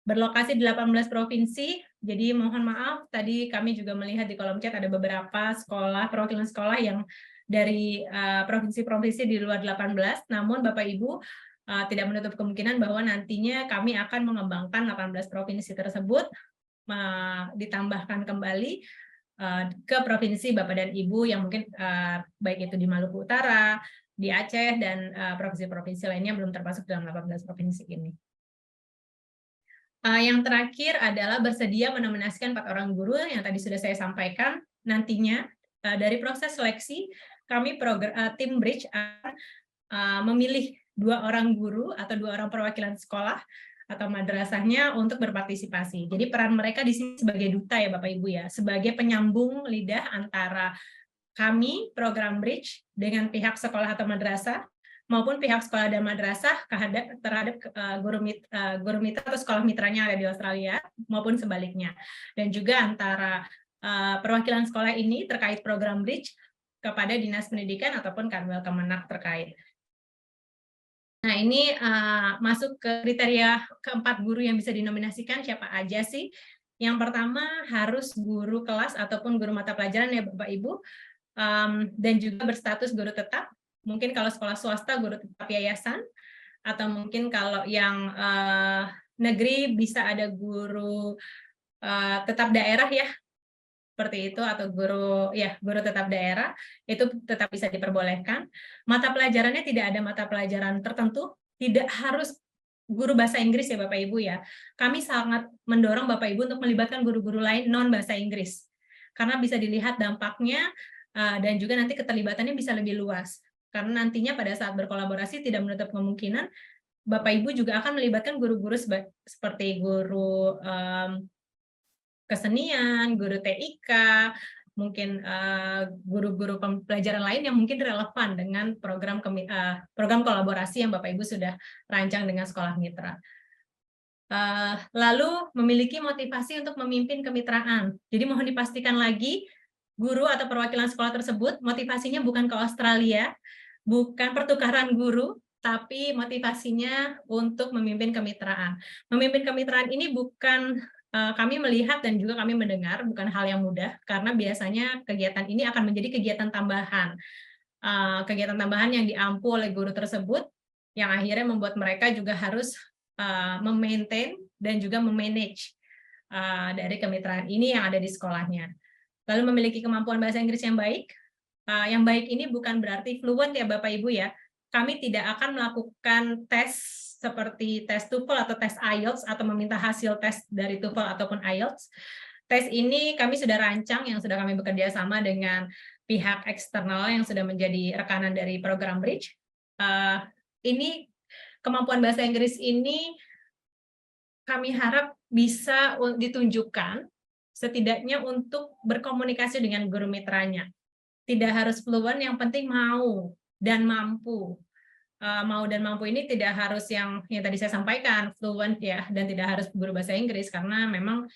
berlokasi di 18 provinsi. Jadi mohon maaf, tadi kami juga melihat di kolom chat ada beberapa sekolah, perwakilan sekolah yang dari provinsi-provinsi di luar 18, namun Bapak Ibu tidak menutup kemungkinan bahwa nantinya kami akan mengembangkan 18 provinsi tersebut, ditambahkan kembali ke provinsi Bapak dan Ibu yang mungkin baik itu di Maluku Utara, di Aceh, dan provinsi-provinsi lainnya belum termasuk dalam 18 provinsi ini. Yang terakhir adalah bersedia menominasikan 4 orang guru yang tadi sudah saya sampaikan. Nantinya dari proses seleksi, kami tim Bridge akan memilih 2 orang guru atau 2 orang perwakilan sekolah atau madrasahnya untuk berpartisipasi. Jadi peran mereka di sini sebagai duta ya Bapak Ibu ya, sebagai penyambung lidah antara kami program Bridge dengan pihak sekolah atau madrasah maupun pihak sekolah dan madrasah terhadap guru mitra atau sekolah mitranya ada di Australia maupun sebaliknya. Dan juga antara perwakilan sekolah ini terkait program Bridge kepada Dinas Pendidikan ataupun Kanwil Kemenak terkait. Nah, ini masuk ke kriteria keempat guru yang bisa dinominasikan, siapa aja sih? Yang pertama harus guru kelas ataupun guru mata pelajaran ya Bapak Ibu, dan juga berstatus guru tetap. Mungkin kalau sekolah swasta guru tetap yayasan, atau mungkin kalau yang negeri bisa ada guru tetap daerah ya, seperti itu, atau guru tetap daerah, itu tetap bisa diperbolehkan. Mata pelajarannya tidak ada mata pelajaran tertentu, tidak harus guru bahasa Inggris ya Bapak Ibu ya. Kami sangat mendorong Bapak Ibu untuk melibatkan guru-guru lain non bahasa Inggris, karena bisa dilihat dampaknya dan juga nanti keterlibatannya bisa lebih luas. Karena nantinya pada saat berkolaborasi tidak menutup kemungkinan Bapak Ibu juga akan melibatkan guru-guru seperti guru kesenian, guru TIK, mungkin guru-guru pembelajaran lain yang mungkin relevan dengan program kolaborasi yang Bapak Ibu sudah rancang dengan sekolah mitra. Lalu memiliki motivasi untuk memimpin kemitraan. Jadi mohon dipastikan lagi, guru atau perwakilan sekolah tersebut motivasinya bukan ke Australia, bukan pertukaran guru, tapi motivasinya untuk memimpin kemitraan. Memimpin kemitraan ini bukan kami melihat dan juga kami mendengar bukan hal yang mudah, karena biasanya kegiatan ini akan menjadi kegiatan tambahan. Kegiatan tambahan yang diampu oleh guru tersebut, yang akhirnya membuat mereka juga harus memaintain dan juga memanage dari kemitraan ini yang ada di sekolahnya. Lalu memiliki kemampuan bahasa Inggris yang baik. Yang baik ini bukan berarti fluent ya Bapak Ibu ya. Kami tidak akan melakukan tes seperti tes TOEFL atau tes IELTS atau meminta hasil tes dari TOEFL ataupun IELTS. Tes ini kami sudah rancang, yang sudah kami bekerja sama dengan pihak eksternal yang sudah menjadi rekanan dari program Bridge. Ini kemampuan bahasa Inggris ini kami harap bisa ditunjukkan setidaknya untuk berkomunikasi dengan guru mitranya. Tidak harus fluent, yang penting mau dan mampu. Mau dan mampu ini tidak harus yang tadi saya sampaikan, fluent ya, dan tidak harus guru bahasa Inggris, karena memang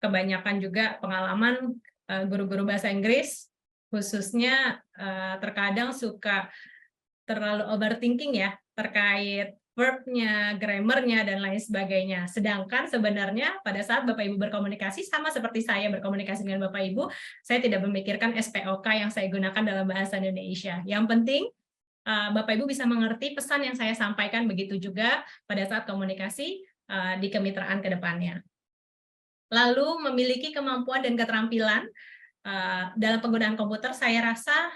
kebanyakan juga pengalaman guru-guru bahasa Inggris, khususnya terkadang suka terlalu overthinking ya, terkait verb-nya, grammar-nya, dan lain sebagainya. Sedangkan sebenarnya pada saat Bapak Ibu berkomunikasi, sama seperti saya berkomunikasi dengan Bapak Ibu, saya tidak memikirkan SPOK yang saya gunakan dalam bahasa Indonesia. Yang penting, Bapak Ibu bisa mengerti pesan yang saya sampaikan, begitu juga pada saat komunikasi di kemitraan ke depannya. Lalu memiliki kemampuan dan keterampilan dalam penggunaan komputer, saya rasa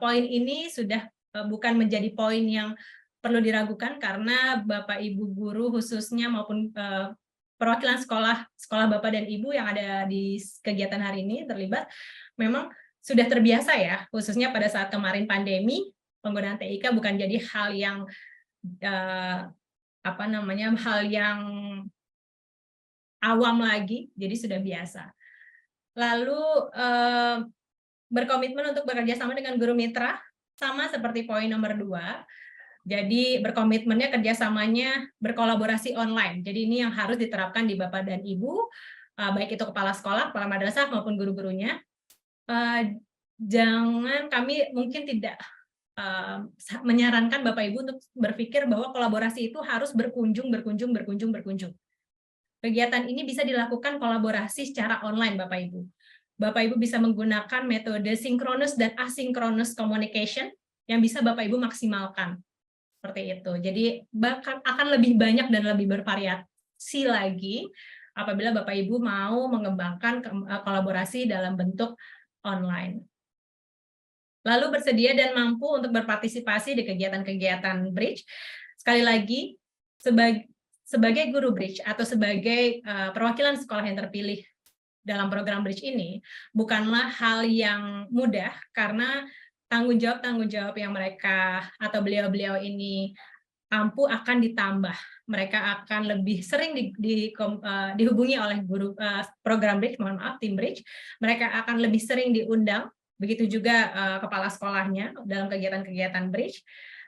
poin ini sudah bukan menjadi poin yang perlu diragukan, karena Bapak Ibu guru khususnya maupun perwakilan sekolah Bapak dan Ibu yang ada di kegiatan hari ini terlibat, memang sudah terbiasa ya, khususnya pada saat kemarin pandemi, penggunaan TIK bukan jadi hal yang hal yang awam lagi, jadi sudah biasa. Lalu berkomitmen untuk bekerja sama dengan guru mitra, sama seperti poin nomor 2. Jadi berkomitmennya kerjasamanya berkolaborasi online. Jadi ini yang harus diterapkan di Bapak dan Ibu, baik itu kepala sekolah, kepala madrasah maupun guru-gurunya. Jangan, kami mungkin tidak menyarankan Bapak Ibu untuk berpikir bahwa kolaborasi itu harus berkunjung. kegiatan ini bisa dilakukan kolaborasi secara online, Bapak Ibu. Bapak Ibu bisa menggunakan metode synchronous dan asynchronous communication yang bisa Bapak Ibu maksimalkan. Seperti itu. Jadi bahkan akan lebih banyak dan lebih bervariasi lagi apabila Bapak Ibu mau mengembangkan kolaborasi dalam bentuk online. Lalu bersedia dan mampu untuk berpartisipasi di kegiatan-kegiatan Bridge. Sekali lagi, sebagai guru Bridge atau sebagai perwakilan sekolah yang terpilih dalam program Bridge ini, bukanlah hal yang mudah karena tanggung jawab yang mereka atau beliau-beliau ini ampu akan ditambah. Mereka akan lebih sering dihubungi oleh guru program Bridge, mohon maaf, tim Bridge. Mereka akan lebih sering diundang, begitu juga kepala sekolahnya dalam kegiatan-kegiatan Bridge,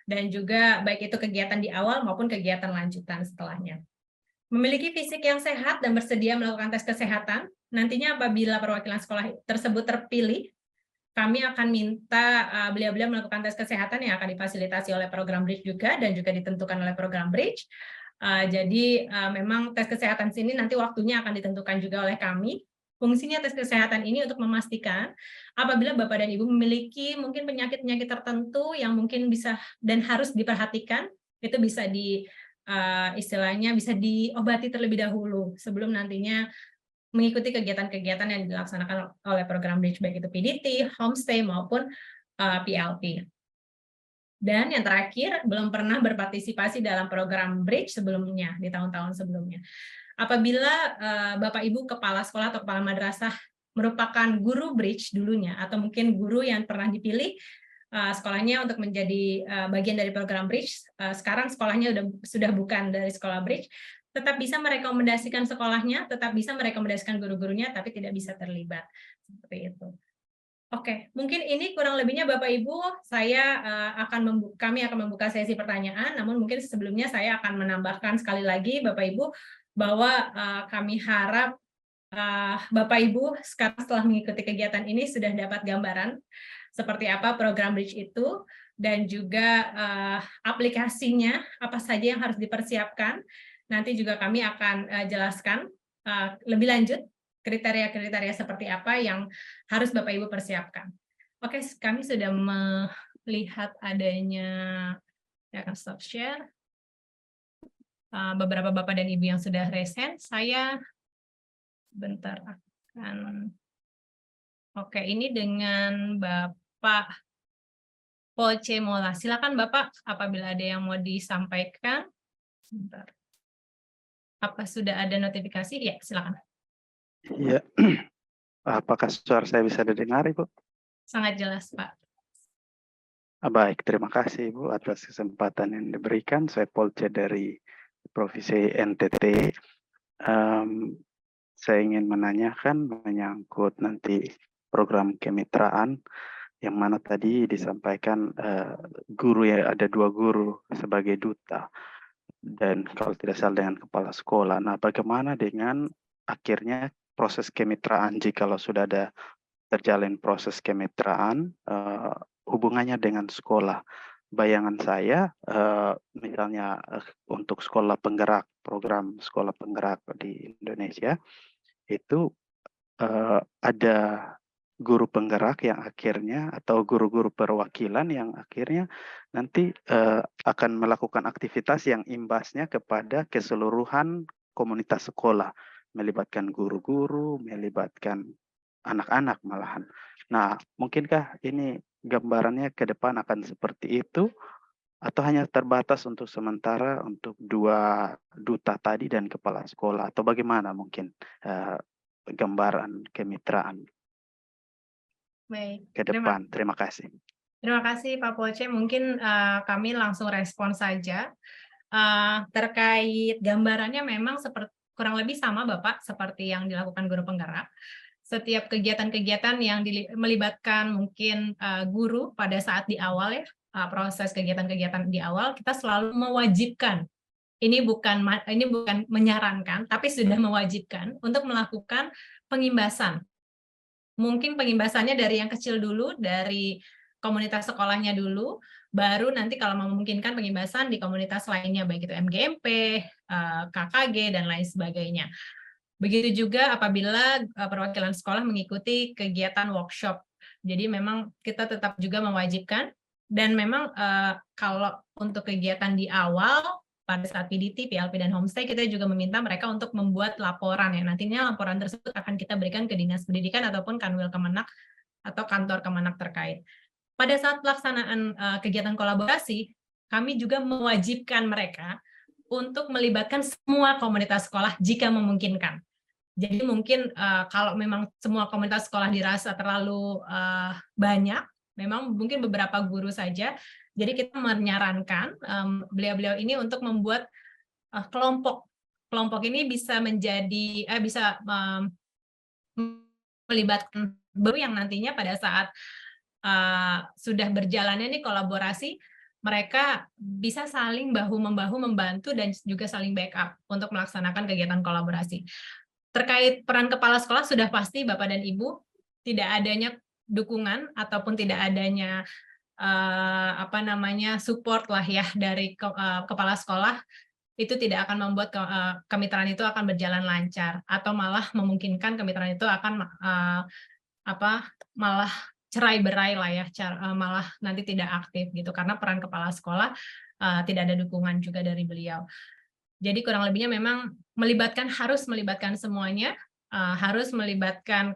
dan juga baik itu kegiatan di awal maupun kegiatan lanjutan setelahnya. Memiliki fisik yang sehat dan bersedia melakukan tes kesehatan, nantinya apabila perwakilan sekolah tersebut terpilih, kami akan minta beliau-beliau melakukan tes kesehatan yang akan difasilitasi oleh program Bridge juga dan juga ditentukan oleh program Bridge. Jadi memang tes kesehatan sini nanti waktunya akan ditentukan juga oleh kami. Fungsinya tes kesehatan ini untuk memastikan apabila Bapak dan Ibu memiliki mungkin penyakit-penyakit tertentu yang mungkin bisa dan harus diperhatikan, itu bisa istilahnya bisa diobati terlebih dahulu sebelum nantinya mengikuti kegiatan-kegiatan yang dilaksanakan oleh program Bridge, baik itu PDT, homestay, maupun PLP. Dan yang terakhir, belum pernah berpartisipasi dalam program Bridge sebelumnya, di tahun-tahun sebelumnya. Apabila Bapak Ibu kepala sekolah atau kepala madrasah merupakan guru Bridge dulunya, atau mungkin guru yang pernah dipilih sekolahnya untuk menjadi bagian dari program Bridge, sekarang sekolahnya sudah bukan dari sekolah Bridge, tetap bisa merekomendasikan sekolahnya, tetap bisa merekomendasikan guru-gurunya, tapi tidak bisa terlibat. Seperti itu. Oke, mungkin ini kurang lebihnya Bapak Ibu, kami akan membuka sesi pertanyaan, namun mungkin sebelumnya saya akan menambahkan sekali lagi Bapak Ibu, bahwa kami harap Bapak Ibu sekarang setelah mengikuti kegiatan ini sudah dapat gambaran seperti apa program Bridge itu, dan juga aplikasinya, apa saja yang harus dipersiapkan. Nanti juga kami akan jelaskan lebih lanjut kriteria-kriteria seperti apa yang harus Bapak Ibu persiapkan. Oke, kami sudah melihat adanya, saya akan stop share. Beberapa Bapak dan Ibu yang sudah raise hand, saya bentar akan. Oke, ini dengan Bapak Poce Mola. Silakan Bapak, apabila ada yang mau disampaikan. Bentar. Apa sudah ada notifikasi? Ya, silakan. Iya. Apakah suara saya bisa didengar, Ibu? Sangat jelas, Pak. Baik, terima kasih, Ibu, atas kesempatan yang diberikan. Saya Polce dari Provinsi NTT. Saya ingin menanyakan menyangkut nanti program kemitraan, yang mana tadi disampaikan guru ya, ada 2 guru sebagai duta. Dan kalau tidak salah dengan kepala sekolah. Nah, bagaimana dengan akhirnya proses kemitraan jikalau sudah ada terjalin proses kemitraan hubungannya dengan sekolah? Bayangan saya misalnya untuk sekolah penggerak, program sekolah penggerak di Indonesia itu ada guru penggerak yang akhirnya atau guru-guru perwakilan yang akhirnya nanti akan melakukan aktivitas yang imbasnya kepada keseluruhan komunitas sekolah, melibatkan guru-guru, melibatkan anak-anak malahan. Nah, mungkinkah ini gambarannya ke depan akan seperti itu atau hanya terbatas untuk sementara untuk 2 duta tadi dan kepala sekolah, atau bagaimana mungkin gambaran kemitraan Baik, ke depan? Terima kasih. Terima kasih Pak Poce. Mungkin kami langsung respon saja. Terkait gambarannya memang kurang lebih sama Bapak seperti yang dilakukan guru penggerak. Setiap kegiatan-kegiatan yang melibatkan mungkin guru pada saat di awal ya, proses kegiatan-kegiatan di awal, kita selalu mewajibkan. Ini bukan menyarankan, tapi sudah mewajibkan untuk melakukan pengimbasan. Mungkin pengimbasannya dari yang kecil dulu, dari komunitas sekolahnya dulu, baru nanti kalau memungkinkan pengibasan di komunitas lainnya, baik itu MGMP, KKG, dan lain sebagainya. Begitu juga apabila perwakilan sekolah mengikuti kegiatan workshop. Jadi memang kita tetap juga mewajibkan, dan memang kalau untuk kegiatan di awal, pada saat PDT, PLP, dan homestay, kita juga meminta mereka untuk membuat laporan ya. Nantinya laporan tersebut akan kita berikan ke Dinas Pendidikan ataupun Kanwil Kemenak atau kantor Kemenak terkait. Pada saat pelaksanaan kegiatan kolaborasi, kami juga mewajibkan mereka untuk melibatkan semua komunitas sekolah jika memungkinkan. Jadi mungkin kalau memang semua komunitas sekolah dirasa terlalu banyak, memang mungkin beberapa guru saja. Jadi kita menyarankan beliau-beliau ini untuk membuat kelompok. Kelompok ini bisa menjadi bisa melibatkan guru yang nantinya pada saat sudah berjalannya nih kolaborasi, mereka bisa saling bahu-membahu membantu dan juga saling backup untuk melaksanakan kegiatan kolaborasi. Terkait peran kepala sekolah sudah pasti Bapak dan Ibu, tidak adanya dukungan ataupun tidak adanya support lah ya dari kepala sekolah, itu tidak akan membuat kemitraan itu akan berjalan lancar, atau malah memungkinkan kemitraan itu akan malah cerai-berai lah ya, malah nanti tidak aktif gitu, karena peran kepala sekolah tidak ada dukungan juga dari beliau. Jadi kurang lebihnya memang harus melibatkan semuanya, harus melibatkan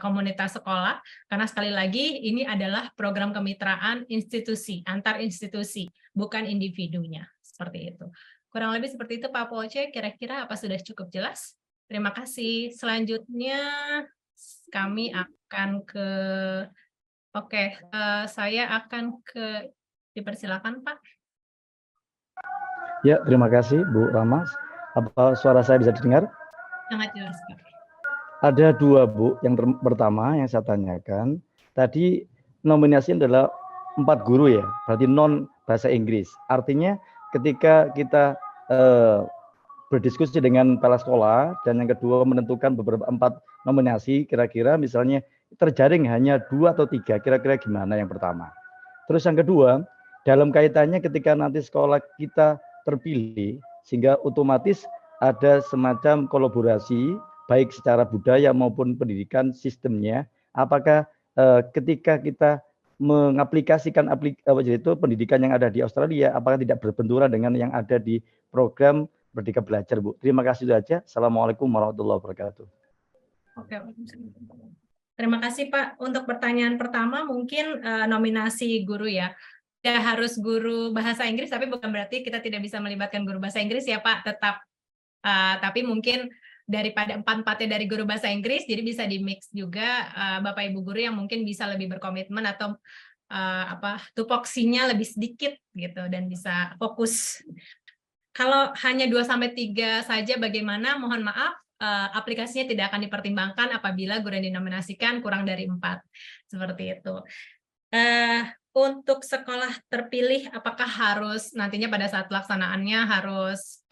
komunitas sekolah, karena sekali lagi ini adalah program kemitraan institusi, antar institusi, bukan individunya, seperti itu. Kurang lebih seperti itu Pak Poce, kira-kira apa sudah cukup jelas? Terima kasih. Selanjutnya kami akan ke, saya akan ke, dipersilakan Pak. Ya, terima kasih Bu Rama. Apa suara saya bisa didengar? Sangat jelas Pak. Ada dua Bu, yang pertama yang saya tanyakan, tadi nominasi adalah 4 guru ya, berarti non bahasa Inggris. Artinya ketika kita berdiskusi dengan kepala sekolah, dan yang kedua menentukan beberapa 4 nominasi, kira-kira misalnya terjaring hanya 2 atau 3, kira-kira gimana yang pertama. Terus yang kedua, dalam kaitannya ketika nanti sekolah kita terpilih, sehingga otomatis ada semacam kolaborasi, baik secara budaya maupun pendidikan sistemnya, apakah ketika kita mengaplikasikan pendidikan yang ada di Australia, apakah tidak berbenturan dengan yang ada di program Merdeka Belajar, Bu? Terima kasih saja. Assalamualaikum warahmatullahi wabarakatuh. Oke. Terima kasih Pak. Untuk pertanyaan pertama, mungkin nominasi guru ya. Tidak harus guru bahasa Inggris, tapi bukan berarti kita tidak bisa melibatkan guru bahasa Inggris ya Pak, tetap. Tapi mungkin daripada 4-4-nya dari guru bahasa Inggris, jadi bisa di-mix juga Bapak Ibu guru yang mungkin bisa lebih berkomitmen atau tupoksinya lebih sedikit gitu dan bisa fokus. Kalau hanya 2-3 saja bagaimana? Mohon maaf, aplikasinya tidak akan dipertimbangkan apabila guru yang dinominasikan kurang dari 4. Seperti itu. Untuk sekolah terpilih, apakah harus nantinya pada saat pelaksanaannya harus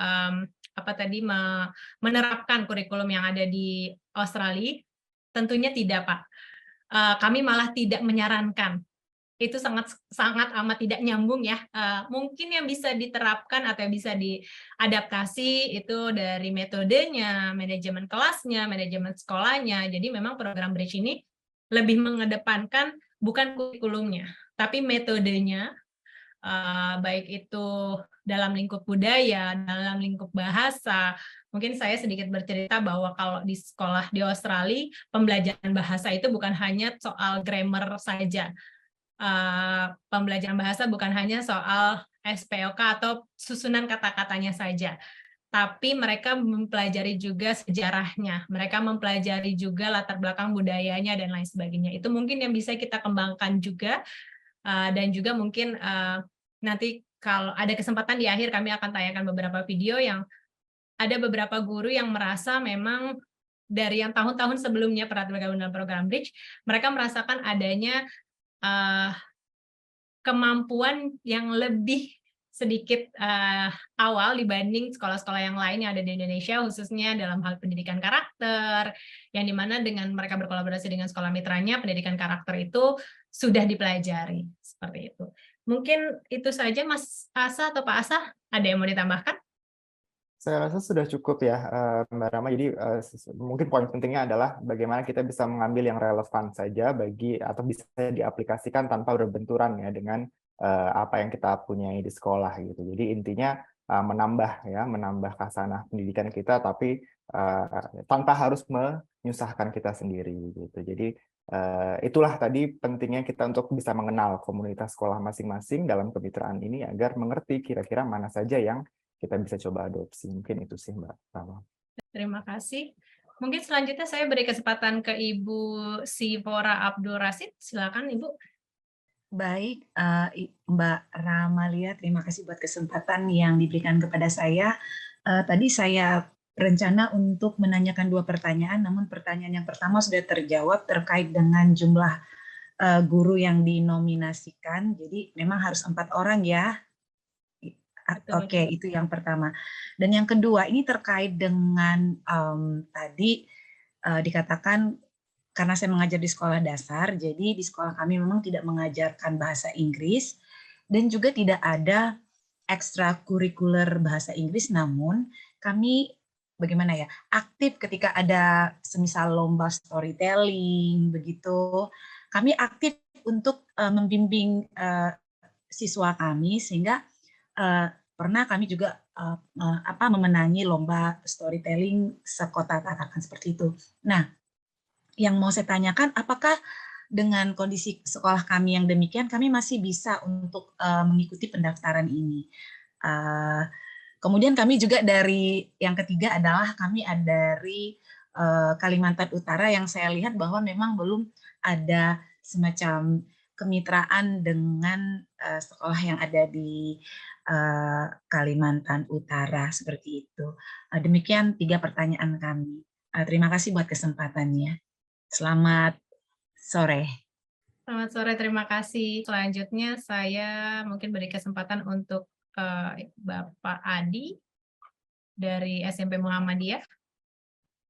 menerapkan kurikulum yang ada di Australia? Tentunya tidak, Pak. Kami malah tidak menyarankan. Itu sangat amat tidak nyambung ya. Mungkin yang bisa diterapkan atau yang bisa diadaptasi itu dari metodenya, manajemen kelasnya, manajemen sekolahnya. Jadi memang program Bridge ini lebih mengedepankan bukan kurikulumnya, tapi metodenya, baik itu dalam lingkup budaya, dalam lingkup bahasa. Mungkin saya sedikit bercerita bahwa kalau di sekolah di Australia, pembelajaran bahasa itu bukan hanya soal grammar saja. Pembelajaran bahasa bukan hanya soal SPOK atau susunan kata-katanya saja, tapi mereka mempelajari juga sejarahnya, mereka mempelajari juga latar belakang budayanya dan lain sebagainya. Itu mungkin yang bisa kita kembangkan juga, dan juga mungkin nanti kalau ada kesempatan di akhir kami akan tayangkan beberapa video yang ada beberapa guru yang merasa memang dari yang tahun-tahun sebelumnya pernah bergabung dalam program Bridge, mereka merasakan adanya kemampuan yang lebih sedikit awal dibanding sekolah-sekolah yang lain yang ada di Indonesia, khususnya dalam hal pendidikan karakter, yang dimana dengan mereka berkolaborasi dengan sekolah mitranya, pendidikan karakter itu sudah dipelajari, seperti itu. Mungkin itu saja Mas Asa atau Pak Asa, ada yang mau ditambahkan? Saya rasa sudah cukup ya, Mbak Rama. Jadi mungkin poin pentingnya adalah bagaimana kita bisa mengambil yang relevan saja atau bisa diaplikasikan tanpa berbenturan ya dengan apa yang kita punyai di sekolah gitu. Jadi intinya menambah khasanah pendidikan kita, tapi tanpa harus menyusahkan kita sendiri gitu. Jadi itulah tadi pentingnya kita untuk bisa mengenal komunitas sekolah masing-masing dalam kemitraan ini agar mengerti kira-kira mana saja yang kita bisa coba adopsi. Mungkin itu sih Mbak Rama. Terima kasih. Mungkin selanjutnya saya beri kesempatan ke Ibu Sivora Abdul Rasid. Silakan Ibu. Baik, Mbak Ramalia, terima kasih buat kesempatan yang diberikan kepada saya. Tadi saya berencana untuk menanyakan 2 pertanyaan, namun pertanyaan yang pertama sudah terjawab terkait dengan jumlah guru yang dinominasikan. Jadi memang harus 4 orang ya. Oke, itu yang pertama. Dan yang kedua, ini terkait dengan tadi dikatakan karena saya mengajar di sekolah dasar, jadi di sekolah kami memang tidak mengajarkan bahasa Inggris dan juga tidak ada ekstrakurikuler bahasa Inggris, namun kami bagaimana ya, aktif ketika ada semisal lomba storytelling begitu. Kami aktif untuk membimbing siswa kami sehingga pernah kami juga memenangi lomba storytelling sekota Tarakan seperti itu. Nah, yang mau saya tanyakan, apakah dengan kondisi sekolah kami yang demikian, kami masih bisa untuk mengikuti pendaftaran ini? Kemudian kami juga dari yang ketiga adalah kami dari Kalimantan Utara yang saya lihat bahwa memang belum ada semacam kemitraan dengan sekolah yang ada di Kalimantan Utara seperti itu. Demikian 3 pertanyaan kami. Terima kasih buat kesempatannya. Selamat sore. Selamat sore, terima kasih. Selanjutnya saya mungkin beri kesempatan untuk Bapak Adi dari SMP Muhammadiyah.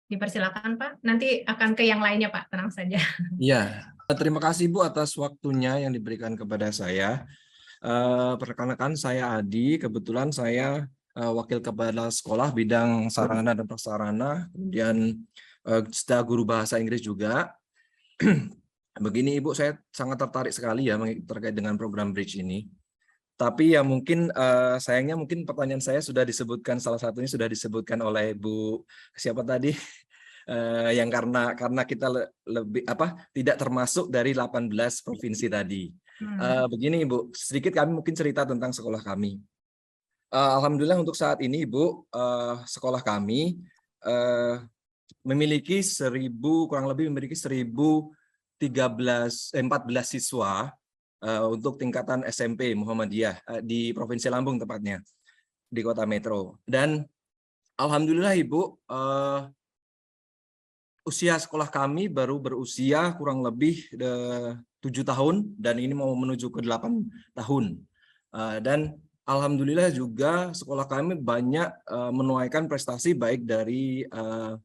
Dipersilakan Pak. Nanti akan ke yang lainnya Pak, tenang saja. Iya, terima kasih Bu atas waktunya yang diberikan kepada saya. Perkenalkan saya Adi, kebetulan saya Wakil Kepala Sekolah bidang sarana dan prasarana, kemudian guru bahasa Inggris juga. Begini Ibu, saya sangat tertarik sekali ya terkait dengan program Bridge ini. Tapi ya mungkin sayangnya mungkin pertanyaan saya sudah disebutkan, salah satunya sudah disebutkan oleh Bu siapa tadi, yang karena kita lebih tidak termasuk dari 18 provinsi tadi. Begini Ibu, sedikit kami mungkin cerita tentang sekolah kami. Alhamdulillah untuk saat ini Ibu, sekolah kami memiliki kurang lebih memiliki 14 siswa untuk tingkatan SMP Muhammadiyah di Provinsi Lampung tepatnya, di Kota Metro. Dan alhamdulillah Ibu, usia sekolah kami baru berusia kurang lebih 7 tahun dan ini mau menuju ke 8 tahun. Dan alhamdulillah juga sekolah kami banyak menuaikan prestasi baik dari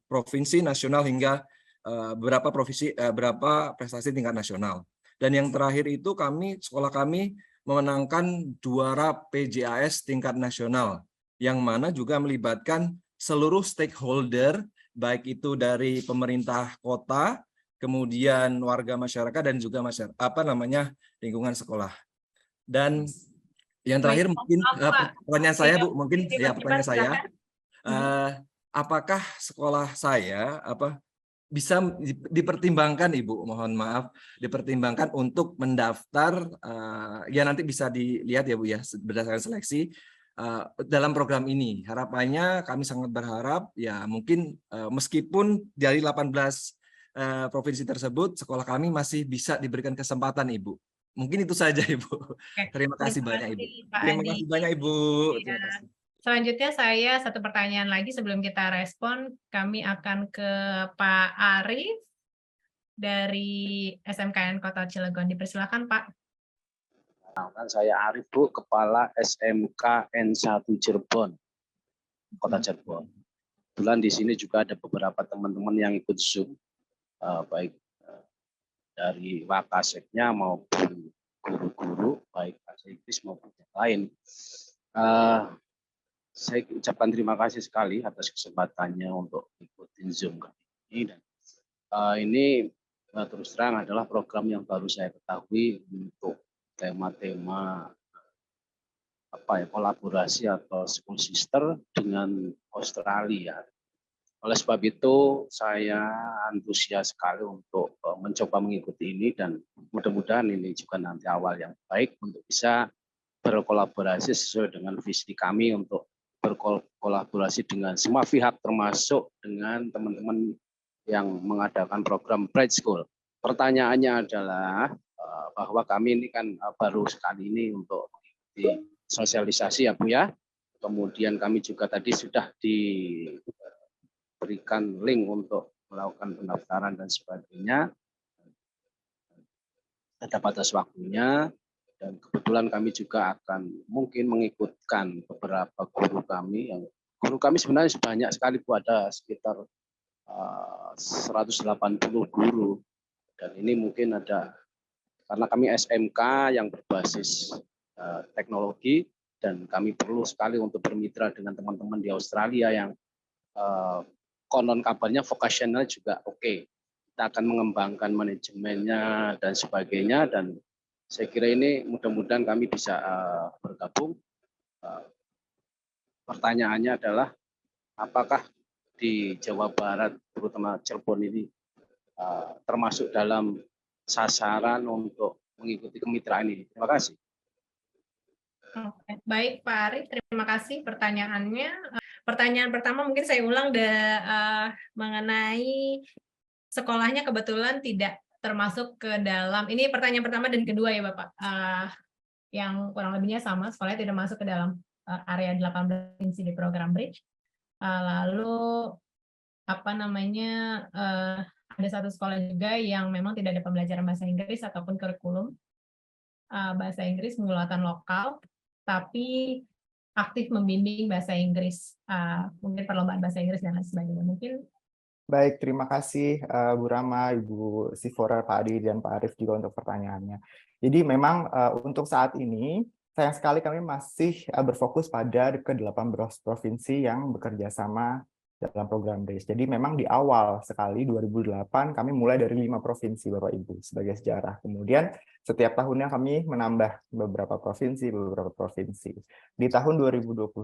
provinsi, nasional hingga beberapa prestasi tingkat nasional. Dan yang terakhir itu sekolah kami memenangkan juara PJAS tingkat nasional, yang mana juga melibatkan seluruh stakeholder, baik itu dari pemerintah kota, kemudian warga masyarakat dan juga lingkungan sekolah. Dan yang terakhir mungkin pertanyaan saya Bu, mungkin ya pertanyaan saya, apakah sekolah saya bisa dipertimbangkan Ibu, mohon maaf, dipertimbangkan untuk mendaftar, ya nanti bisa dilihat ya Bu ya, berdasarkan seleksi dalam program ini. Harapannya kami sangat berharap ya mungkin meskipun dari 18 provinsi tersebut, sekolah kami masih bisa diberikan kesempatan Ibu. Mungkin itu saja Ibu. Terima kasih banyak Ibu. Terima kasih banyak Ibu. Terima kasih. Selanjutnya saya satu pertanyaan lagi sebelum kita respon, kami akan ke Pak Arif dari SMKN Kota Cilegon. Dipersilakan Pak. Saya Arif Bu, Kepala SMK N1 Cirebon, Kota Cirebon. Kebetulan di sini juga ada beberapa teman-teman yang ikut Zoom, baik dari Wakaseknya maupun guru-guru, baik bahasa Inggris maupun yang lain. Saya ucapkan terima kasih sekali atas kesempatannya untuk ikutin Zoom kali ini, dan ini terus terang adalah program yang baru saya ketahui untuk tema-tema kolaborasi atau school sister dengan Australia. Oleh sebab itu saya antusias sekali untuk mencoba mengikuti ini, dan mudah-mudahan ini juga nanti awal yang baik untuk bisa berkolaborasi sesuai dengan visi kami untuk berkolaborasi dengan semua pihak, termasuk dengan teman-teman yang mengadakan program Bright School. Pertanyaannya adalah bahwa kami ini kan baru sekali ini untuk mengikuti sosialisasi ya Bu ya. Kemudian kami juga tadi sudah diberikan link untuk melakukan pendaftaran dan sebagainya. Ada batas waktunya, dan kebetulan kami juga akan mungkin mengikutkan beberapa guru kami sebenarnya banyak sekali Bu, ada sekitar 180 guru, dan ini mungkin ada karena kami SMK yang berbasis teknologi, dan kami perlu sekali untuk bermitra dengan teman-teman di Australia yang konon kabarnya vocational juga oke. Kita akan mengembangkan manajemennya dan sebagainya, dan saya kira ini mudah-mudahan kami bisa bergabung. Pertanyaannya adalah apakah di Jawa Barat, terutama Cirebon ini termasuk dalam sasaran untuk mengikuti kemitraan ini? Terima kasih. Oke, baik Pak Arief, terima kasih pertanyaannya. Pertanyaan pertama mungkin saya ulang mengenai sekolahnya kebetulan tidak termasuk ke dalam, ini pertanyaan pertama dan kedua ya Bapak, yang kurang lebihnya sama, sekolahnya tidak masuk ke dalam area 18 provinsi di program Bridge. Lalu ada satu sekolah juga yang memang tidak ada pembelajaran bahasa Inggris ataupun kurikulum bahasa Inggris menggunakan lokal, tapi aktif membimbing bahasa Inggris, mungkin perlombaan bahasa Inggris dan lain sebagainya. Mungkin. Baik, terima kasih Bu Rama, Ibu Sifora, Pak Adi, dan Pak Arief juga untuk pertanyaannya. Jadi memang untuk saat ini, sayang sekali kami masih berfokus pada ke-8 provinsi yang bekerja sama dalam program BRIDGE. Jadi memang di awal sekali 2008 kami mulai dari 5 provinsi Bapak Ibu sebagai sejarah. Kemudian setiap tahunnya kami menambah beberapa provinsi. Di tahun 2023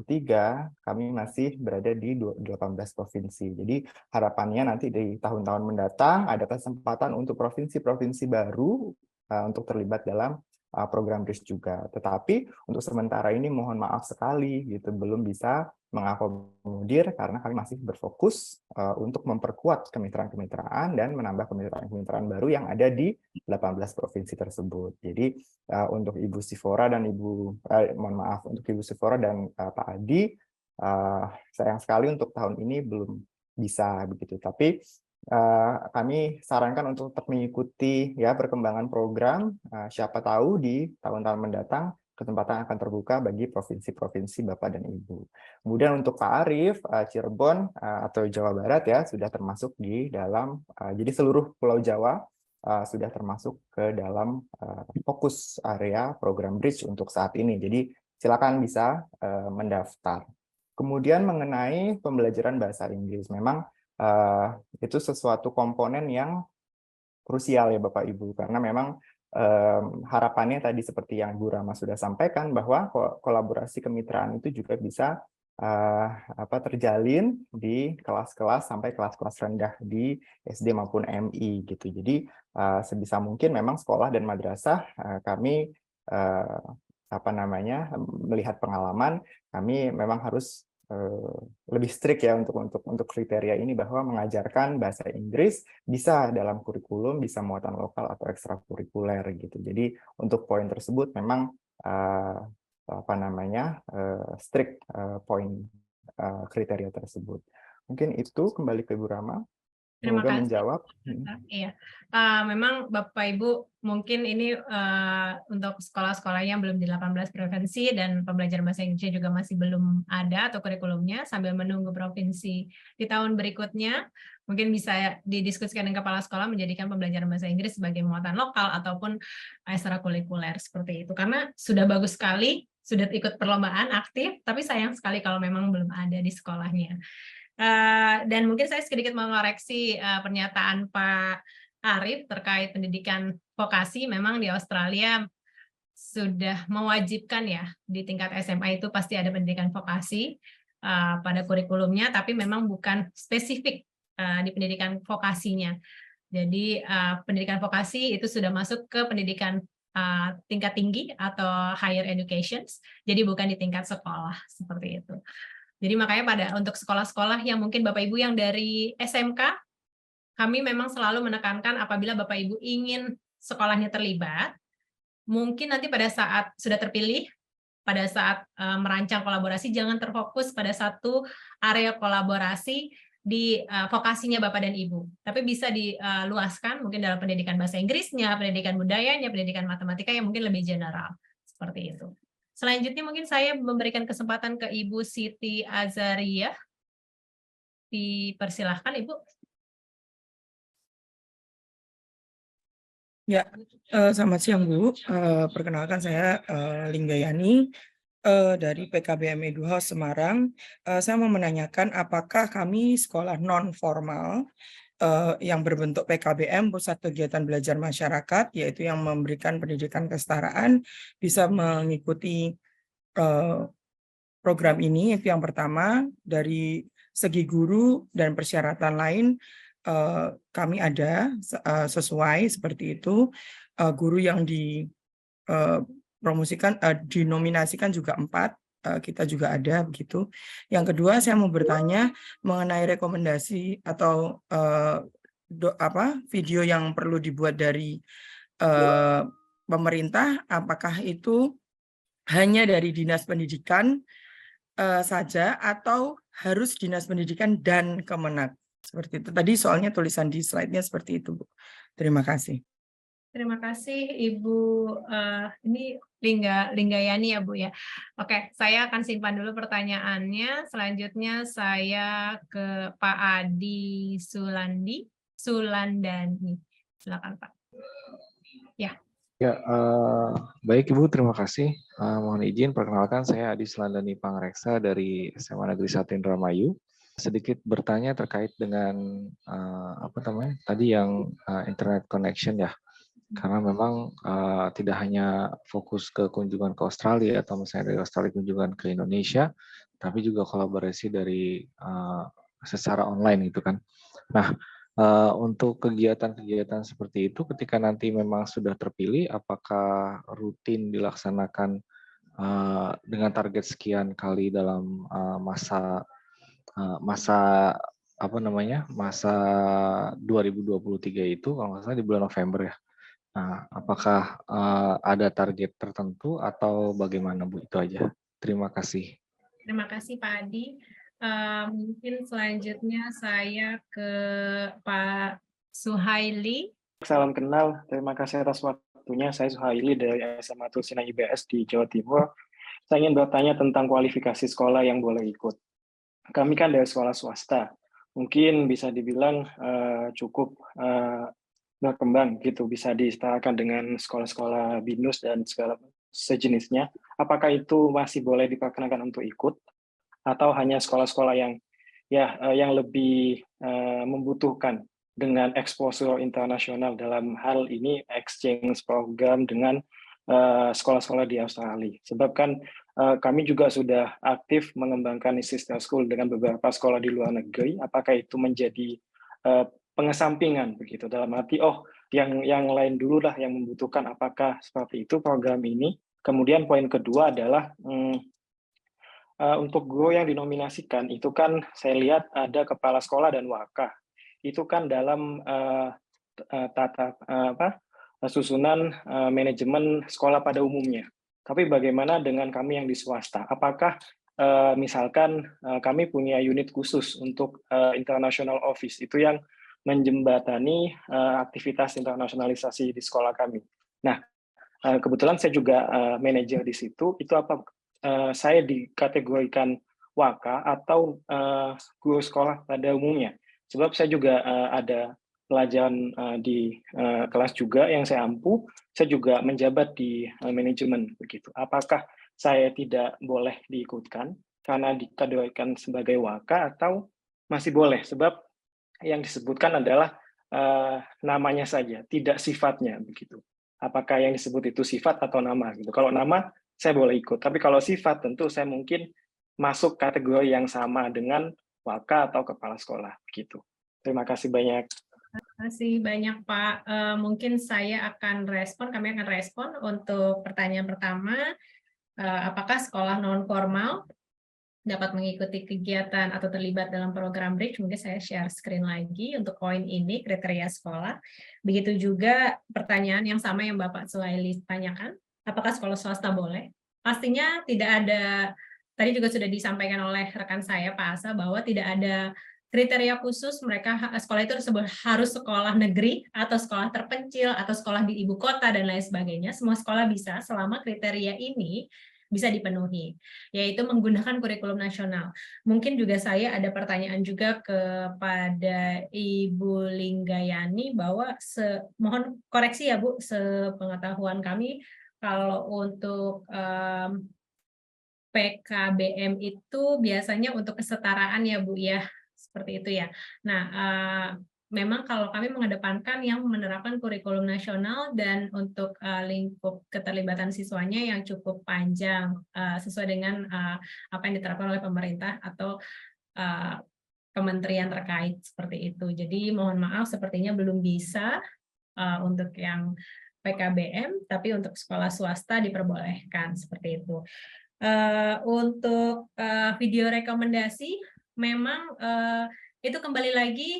kami masih berada di 18 provinsi. Jadi harapannya nanti di tahun-tahun mendatang ada kesempatan untuk provinsi-provinsi baru untuk terlibat dalam program BRIDGE juga. Tetapi untuk sementara ini mohon maaf sekali gitu belum bisa mengakomodir karena kami masih berfokus untuk memperkuat kemitraan-kemitraan dan menambah kemitraan-kemitraan baru yang ada di 18 provinsi tersebut. Jadi untuk Ibu Sifora dan untuk Ibu Sifora dan Pak Adi, sayang sekali untuk tahun ini belum bisa begitu. Tapi kami sarankan untuk tetap mengikuti ya perkembangan program. Siapa tahu di tahun-tahun mendatang kesempatan akan terbuka bagi provinsi-provinsi Bapak dan Ibu. Kemudian untuk Pak Arief, Cirebon atau Jawa Barat ya sudah termasuk di dalam, jadi seluruh Pulau Jawa sudah termasuk ke dalam fokus area program BRIDGE untuk saat ini. Jadi silakan bisa mendaftar. Kemudian mengenai pembelajaran bahasa Inggris, memang itu sesuatu komponen yang krusial ya Bapak Ibu, karena memang harapannya tadi seperti yang Bu Rama sudah sampaikan bahwa kolaborasi kemitraan itu juga bisa terjalin di kelas-kelas sampai kelas-kelas rendah di SD maupun MI gitu. Jadi sebisa mungkin memang sekolah dan madrasah kami melihat pengalaman kami memang harus lebih strict ya untuk kriteria ini bahwa mengajarkan bahasa Inggris bisa dalam kurikulum, bisa muatan lokal atau ekstrakurikuler gitu. Jadi untuk poin tersebut memang strict poin kriteria tersebut. Mungkin itu kembali ke Bu Rama. Terima Semoga kasih. menjawab. Iya, memang Bapak Ibu mungkin ini untuk sekolah-sekolah yang belum di 18 provinsi dan pembelajaran bahasa Inggrisnya juga masih belum ada atau kurikulumnya, sambil menunggu provinsi di tahun berikutnya, mungkin bisa didiskusikan dengan kepala sekolah menjadikan pembelajaran bahasa Inggris sebagai muatan lokal ataupun ekstrakurikuler seperti itu. Karena sudah bagus sekali, sudah ikut perlombaan aktif, tapi sayang sekali kalau memang belum ada di sekolahnya. Dan mungkin saya sedikit mengoreksi pernyataan Pak Arif terkait pendidikan vokasi. Memang di Australia sudah mewajibkan ya, di tingkat SMA itu pasti ada pendidikan vokasi pada kurikulumnya, tapi memang bukan spesifik di pendidikan vokasinya. Jadi pendidikan vokasi itu sudah masuk ke pendidikan tingkat tinggi atau higher education, jadi bukan di tingkat sekolah seperti itu. Jadi makanya untuk sekolah-sekolah yang mungkin Bapak Ibu yang dari SMK, kami memang selalu menekankan apabila Bapak Ibu ingin sekolahnya terlibat, mungkin nanti pada saat sudah terpilih, pada saat merancang kolaborasi, jangan terfokus pada satu area kolaborasi di vokasinya Bapak dan Ibu. Tapi bisa diluaskan mungkin dalam pendidikan bahasa Inggrisnya, pendidikan budayanya, pendidikan matematika yang mungkin lebih general. Seperti itu. Selanjutnya mungkin saya memberikan kesempatan ke Ibu Siti Azaria. Dipersilahkan Ibu. Ya, selamat siang Bu. Perkenalkan saya Linggayani dari PKBM Edu House Semarang. Saya mau menanyakan apakah kami sekolah non formal yang berbentuk PKBM, Pusat Kegiatan Belajar Masyarakat, yaitu yang memberikan pendidikan kesetaraan, bisa mengikuti program ini. Itu yang pertama. Dari segi guru dan persyaratan lain, kami ada sesuai seperti itu. Guru yang dipromosikan, dinominasikan juga 4. Kita juga ada begitu. Yang kedua, saya mau bertanya mengenai rekomendasi atau video yang perlu dibuat dari pemerintah, apakah itu hanya dari Dinas Pendidikan saja atau harus Dinas Pendidikan dan Kemenak? Seperti itu. Tadi soalnya tulisan di slide-nya seperti itu, Bu. Terima kasih. Terima kasih Ibu, ini Linggayani ya Bu ya. Oke, saya akan simpan dulu pertanyaannya. Selanjutnya saya ke Pak Adi Sulandani. Silakan Pak. Ya. Ya, baik Ibu, terima kasih. Mohon izin, perkenalkan saya Adi Sulandani Pangreksa dari SMA Negeri 1 Indramayu. Sedikit bertanya terkait dengan tadi yang internet connection ya. Karena memang tidak hanya fokus ke kunjungan ke Australia atau misalnya dari Australia kunjungan ke Indonesia, tapi juga kolaborasi dari secara online gitu kan. Nah, untuk kegiatan-kegiatan seperti itu ketika nanti memang sudah terpilih, apakah rutin dilaksanakan dengan target sekian kali dalam masa 2023 itu, kalau nggak salah di bulan November ya. Nah, apakah ada target tertentu atau bagaimana Bu? Itu aja. Terima kasih. Terima kasih Pak Adi. Mungkin selanjutnya saya ke Pak Suhaili. Salam kenal, terima kasih atas waktunya. Saya Suhaili dari SMA Tulsina IBS di Jawa Timur. Saya ingin bertanya tentang kualifikasi sekolah yang boleh ikut. Kami kan dari sekolah swasta, mungkin bisa dibilang cukup berkembang gitu, bisa disetarakan dengan sekolah-sekolah BINUS dan segala sejenisnya. Apakah itu masih boleh diperkenakan untuk ikut atau hanya sekolah-sekolah yang lebih membutuhkan dengan exposure internasional, dalam hal ini exchange program dengan sekolah-sekolah di Australia. Sebab kan kami juga sudah aktif mengembangkan sister school dengan beberapa sekolah di luar negeri. Apakah itu menjadi pengesampingan begitu, dalam arti yang lain dulu lah yang membutuhkan, apakah seperti itu program ini? Kemudian poin kedua adalah untuk guru yang dinominasikan itu kan saya lihat ada kepala sekolah dan wakah. Itu kan dalam susunan manajemen sekolah pada umumnya. Tapi bagaimana dengan kami yang di swasta? Apakah misalkan kami punya unit khusus untuk international office, itu yang menjembatani aktivitas internasionalisasi di sekolah kami. Nah, kebetulan saya juga manajer di situ. Itu apa? Saya dikategorikan waka atau guru sekolah pada umumnya. Sebab saya juga ada pelajaran di kelas juga yang saya ampu. Saya juga menjabat di manajemen begitu. Apakah saya tidak boleh diikutkan karena dikategorikan sebagai waka atau masih boleh? Sebab yang disebutkan adalah namanya saja, tidak sifatnya begitu. Apakah yang disebut itu sifat atau nama gitu. Kalau nama saya boleh ikut, tapi kalau sifat tentu saya mungkin masuk kategori yang sama dengan waka atau kepala sekolah begitu. Terima kasih banyak. Terima kasih banyak Pak. Mungkin saya akan respon, kami akan respon untuk pertanyaan pertama. Apakah sekolah non formal dapat mengikuti kegiatan atau terlibat dalam program Bridge? Mungkin saya share screen lagi untuk poin ini, kriteria sekolah. Begitu juga pertanyaan yang sama yang Bapak Suhaili tanyakan, apakah sekolah swasta boleh? Pastinya tidak ada, tadi juga sudah disampaikan oleh rekan saya Pak Asa, bahwa tidak ada kriteria khusus mereka sekolah itu harus sekolah negeri atau sekolah terpencil atau sekolah di ibu kota dan lain sebagainya. Semua sekolah bisa selama kriteria ini bisa dipenuhi, yaitu menggunakan kurikulum nasional. Mungkin juga saya ada pertanyaan juga kepada Ibu Linggayani bahwa mohon koreksi ya Bu, sepengetahuan kami kalau untuk PKBM itu biasanya untuk kesetaraan ya Bu ya, seperti itu ya. Nah, memang kalau kami mengedepankan yang menerapkan kurikulum nasional dan untuk lingkup keterlibatan siswanya yang cukup panjang sesuai dengan apa yang diterapkan oleh pemerintah atau kementerian terkait seperti itu. Jadi mohon maaf sepertinya belum bisa untuk yang PKBM, tapi untuk sekolah swasta diperbolehkan seperti itu. Untuk video rekomendasi memang itu kembali lagi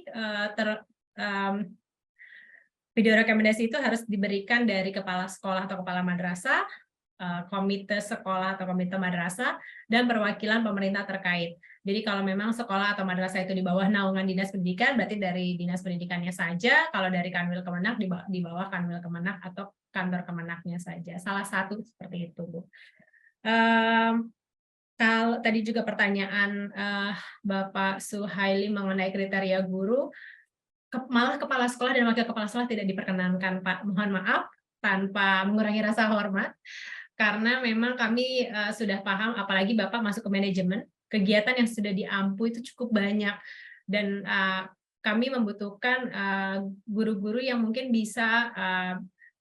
video rekomendasi itu harus diberikan dari kepala sekolah atau kepala madrasah, komite sekolah atau komite madrasah, dan perwakilan pemerintah terkait. Jadi kalau memang sekolah atau madrasah itu di bawah naungan dinas pendidikan, berarti dari dinas pendidikannya saja. Kalau dari Kanwil Kemenak di bawah Kanwil Kemenak atau kantor Kemenaknya saja. Salah satu seperti itu, Bu. Kalau tadi juga pertanyaan Bapak Suhaili mengenai kriteria guru, malah kepala sekolah dan wakil kepala sekolah tidak diperkenankan, Pak. Mohon maaf, tanpa mengurangi rasa hormat, karena memang kami sudah paham, apalagi Bapak masuk ke manajemen, kegiatan yang sudah diampu itu cukup banyak, dan kami membutuhkan guru-guru yang mungkin bisa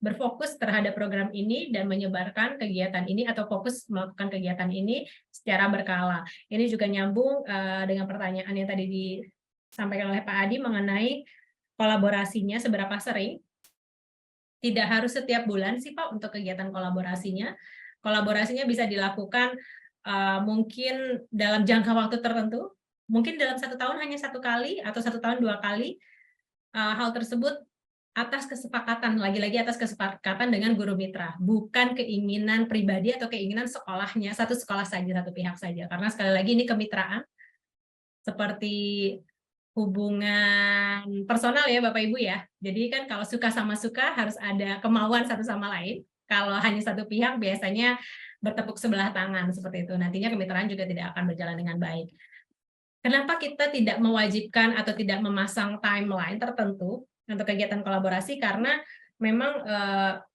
berfokus terhadap program ini dan menyebarkan kegiatan ini atau fokus melakukan kegiatan ini secara berkala. Ini juga nyambung dengan pertanyaan yang tadi disampaikan oleh Pak Adi mengenai kolaborasinya seberapa sering. Tidak harus setiap bulan sih Pak untuk kegiatan kolaborasinya. Kolaborasinya bisa dilakukan mungkin dalam jangka waktu tertentu, mungkin dalam 1 tahun hanya 1 kali atau 1 tahun 2 kali. Hal tersebut atas kesepakatan, lagi-lagi atas kesepakatan dengan guru mitra, bukan keinginan pribadi atau keinginan sekolahnya, satu sekolah saja, satu pihak saja. Karena sekali lagi ini kemitraan, seperti hubungan personal ya Bapak Ibu ya. Jadi kan kalau suka sama suka harus ada kemauan satu sama lain. Kalau hanya satu pihak biasanya bertepuk sebelah tangan seperti itu. Nantinya kemitraan juga tidak akan berjalan dengan baik. Kenapa kita tidak mewajibkan atau tidak memasang timeline tertentu untuk kegiatan kolaborasi? Karena memang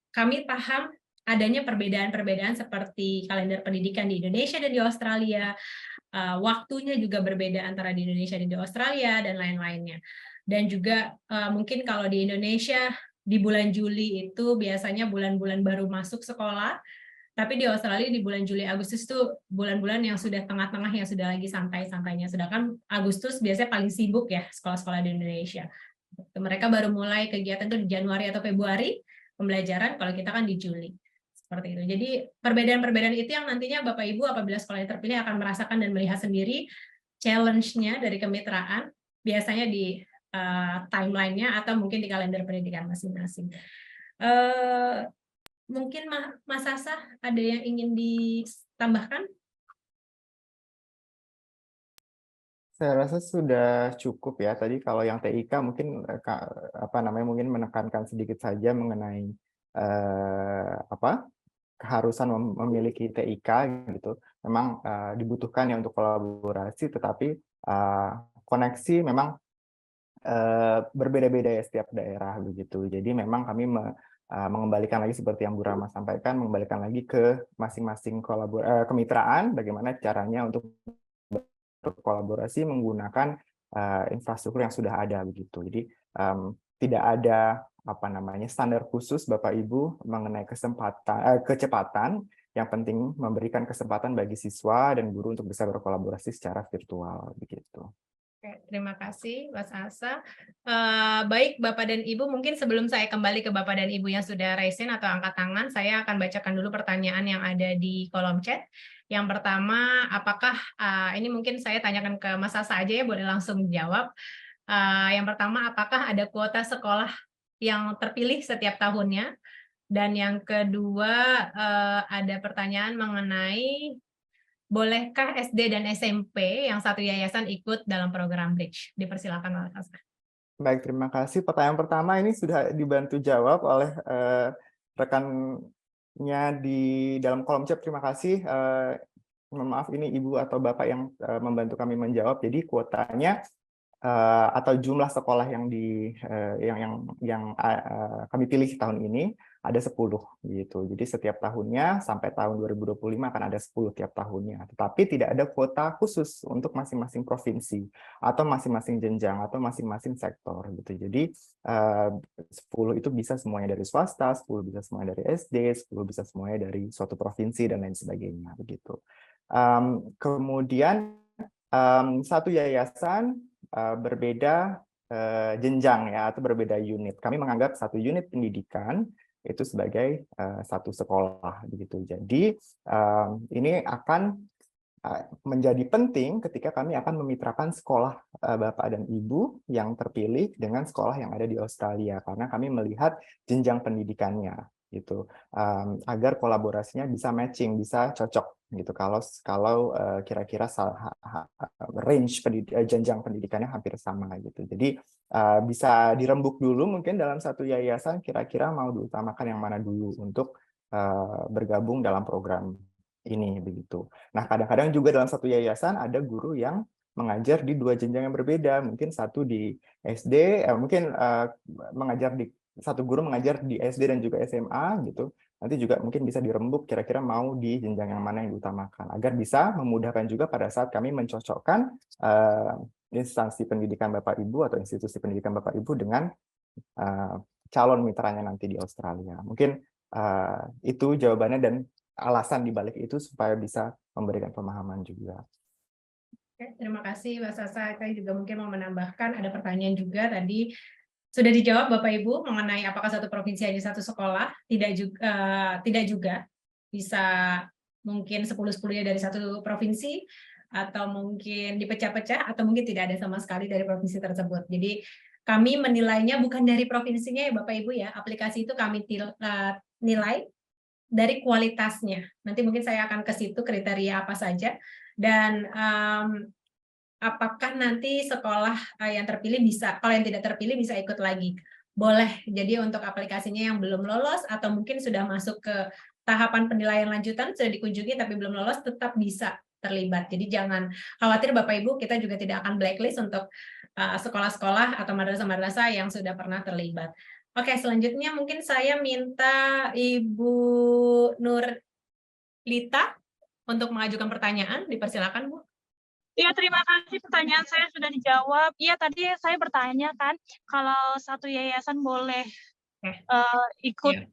kami paham adanya perbedaan-perbedaan seperti kalender pendidikan di Indonesia dan di Australia, waktunya juga berbeda antara di Indonesia dan di Australia, dan lain-lainnya. Dan juga mungkin kalau di Indonesia di bulan Juli itu biasanya bulan-bulan baru masuk sekolah, tapi di Australia di bulan Juli Agustus itu bulan-bulan yang sudah tengah-tengah, yang sudah lagi santai-santainya. Sedangkan Agustus biasanya paling sibuk ya sekolah-sekolah di Indonesia. Mereka baru mulai kegiatan itu di Januari atau Februari pembelajaran, kalau kita kan di Juli. Seperti itu. Jadi perbedaan-perbedaan itu yang nantinya Bapak Ibu apabila sekolah yang terpilih akan merasakan dan melihat sendiri challenge-nya dari kemitraan, biasanya di timeline-nya atau mungkin di kalender pendidikan masing-masing. Mungkin Mas Asa ada yang ingin ditambahkan? Saya rasa sudah cukup ya. Tadi kalau yang TIK mungkin mungkin menekankan sedikit saja mengenai keharusan memiliki TIK gitu. Memang dibutuhkan ya untuk kolaborasi, tetapi koneksi memang berbeda-beda ya setiap daerah begitu. Jadi memang kami mengembalikan lagi seperti yang Bu Rama sampaikan, mengembalikan lagi ke masing-masing kemitraan, bagaimana caranya untuk berkolaborasi menggunakan infrastruktur yang sudah ada begitu. Jadi tidak ada standar khusus Bapak Ibu mengenai kecepatan. Yang penting memberikan kesempatan bagi siswa dan guru untuk bisa berkolaborasi secara virtual begitu. Oke, terima kasih Mas Asa. Baik Bapak dan Ibu, mungkin sebelum saya kembali ke Bapak dan Ibu yang sudah raise hand atau angkat tangan, saya akan bacakan dulu pertanyaan yang ada di kolom chat. Yang pertama, apakah ini mungkin saya tanyakan ke Mas Asa aja ya, boleh langsung jawab. Yang pertama, apakah ada kuota sekolah yang terpilih setiap tahunnya? Dan yang kedua, ada pertanyaan mengenai bolehkah SD dan SMP yang satu yayasan ikut dalam program Bridge? Dipersilakan Mas Asa. Baik, terima kasih. Pertanyaan pertama ini sudah dibantu jawab oleh rekannya di dalam kolom chat. Terima kasih. Mohon maaf, ini Ibu atau Bapak yang membantu kami menjawab. Jadi kuotanya atau jumlah sekolah yang kami pilih tahun ini ada 10 gitu. Jadi setiap tahunnya sampai tahun 2025 akan ada 10 tiap tahunnya. Tetapi tidak ada kuota khusus untuk masing-masing provinsi atau masing-masing jenjang atau masing-masing sektor gitu. Jadi 10 itu bisa semuanya dari swasta, 10 bisa semuanya dari SD, 10 bisa semuanya dari suatu provinsi dan lain sebagainya begitu. Kemudian satu yayasan berbeda jenjang ya atau berbeda unit. Kami menganggap satu unit pendidikan itu sebagai satu sekolah begitu. Jadi ini akan menjadi penting ketika kami akan memitrakan sekolah Bapak dan Ibu yang terpilih dengan sekolah yang ada di Australia, karena kami melihat jenjang pendidikannya gitu, agar kolaborasinya bisa matching, bisa cocok gitu. Kalau kira-kira range jenjang pendidikannya hampir sama gitu. Jadi bisa dirembuk dulu mungkin dalam satu yayasan kira-kira mau diutamakan yang mana dulu untuk bergabung dalam program ini begitu. Nah, kadang-kadang juga dalam satu yayasan ada guru yang mengajar di dua jenjang yang berbeda. Mungkin satu di SD, satu guru mengajar di SD dan juga SMA gitu. Nanti juga mungkin bisa dirembuk kira-kira mau di jenjang yang mana yang diutamakan, agar bisa memudahkan juga pada saat kami mencocokkan instansi pendidikan Bapak Ibu atau institusi pendidikan Bapak Ibu dengan calon mitranya nanti di Australia. Mungkin itu jawabannya dan alasan dibalik itu supaya bisa memberikan pemahaman juga. Oke, terima kasih Mas Asa. Saya juga mungkin mau menambahkan, ada pertanyaan juga tadi sudah dijawab Bapak Ibu mengenai apakah satu provinsi hanya satu sekolah. Tidak juga bisa mungkin 10-10-nya dari satu provinsi, atau mungkin dipecah-pecah, atau mungkin tidak ada sama sekali dari provinsi tersebut. Jadi kami menilainya bukan dari provinsinya ya Bapak Ibu ya, aplikasi itu kami nilai dari kualitasnya. Nanti mungkin saya akan ke situ kriteria apa saja, dan apakah nanti sekolah yang terpilih bisa, kalau yang tidak terpilih bisa ikut lagi. Boleh, jadi untuk aplikasinya yang belum lolos atau mungkin sudah masuk ke tahapan penilaian lanjutan, sudah dikunjungi tapi belum lolos, tetap bisa terlibat. Jadi jangan khawatir Bapak Ibu, kita juga tidak akan blacklist untuk sekolah-sekolah atau madrasah-madrasah yang sudah pernah terlibat. Oke, selanjutnya mungkin saya minta Ibu Nurlita untuk mengajukan pertanyaan. Dipersilakan, Bu. Iya, terima kasih. Pertanyaan saya sudah dijawab. Iya, tadi saya bertanya kan, kalau satu yayasan boleh ikut,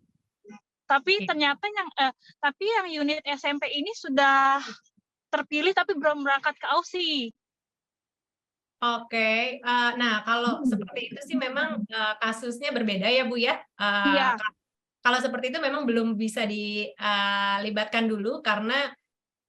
tapi ternyata yang unit SMP ini sudah terpilih tapi belum berangkat ke Aussie. Oke, nah kalau seperti itu sih memang kasusnya berbeda ya Bu ya. Iya. Kalau seperti itu memang belum bisa dilibatkan dulu, karena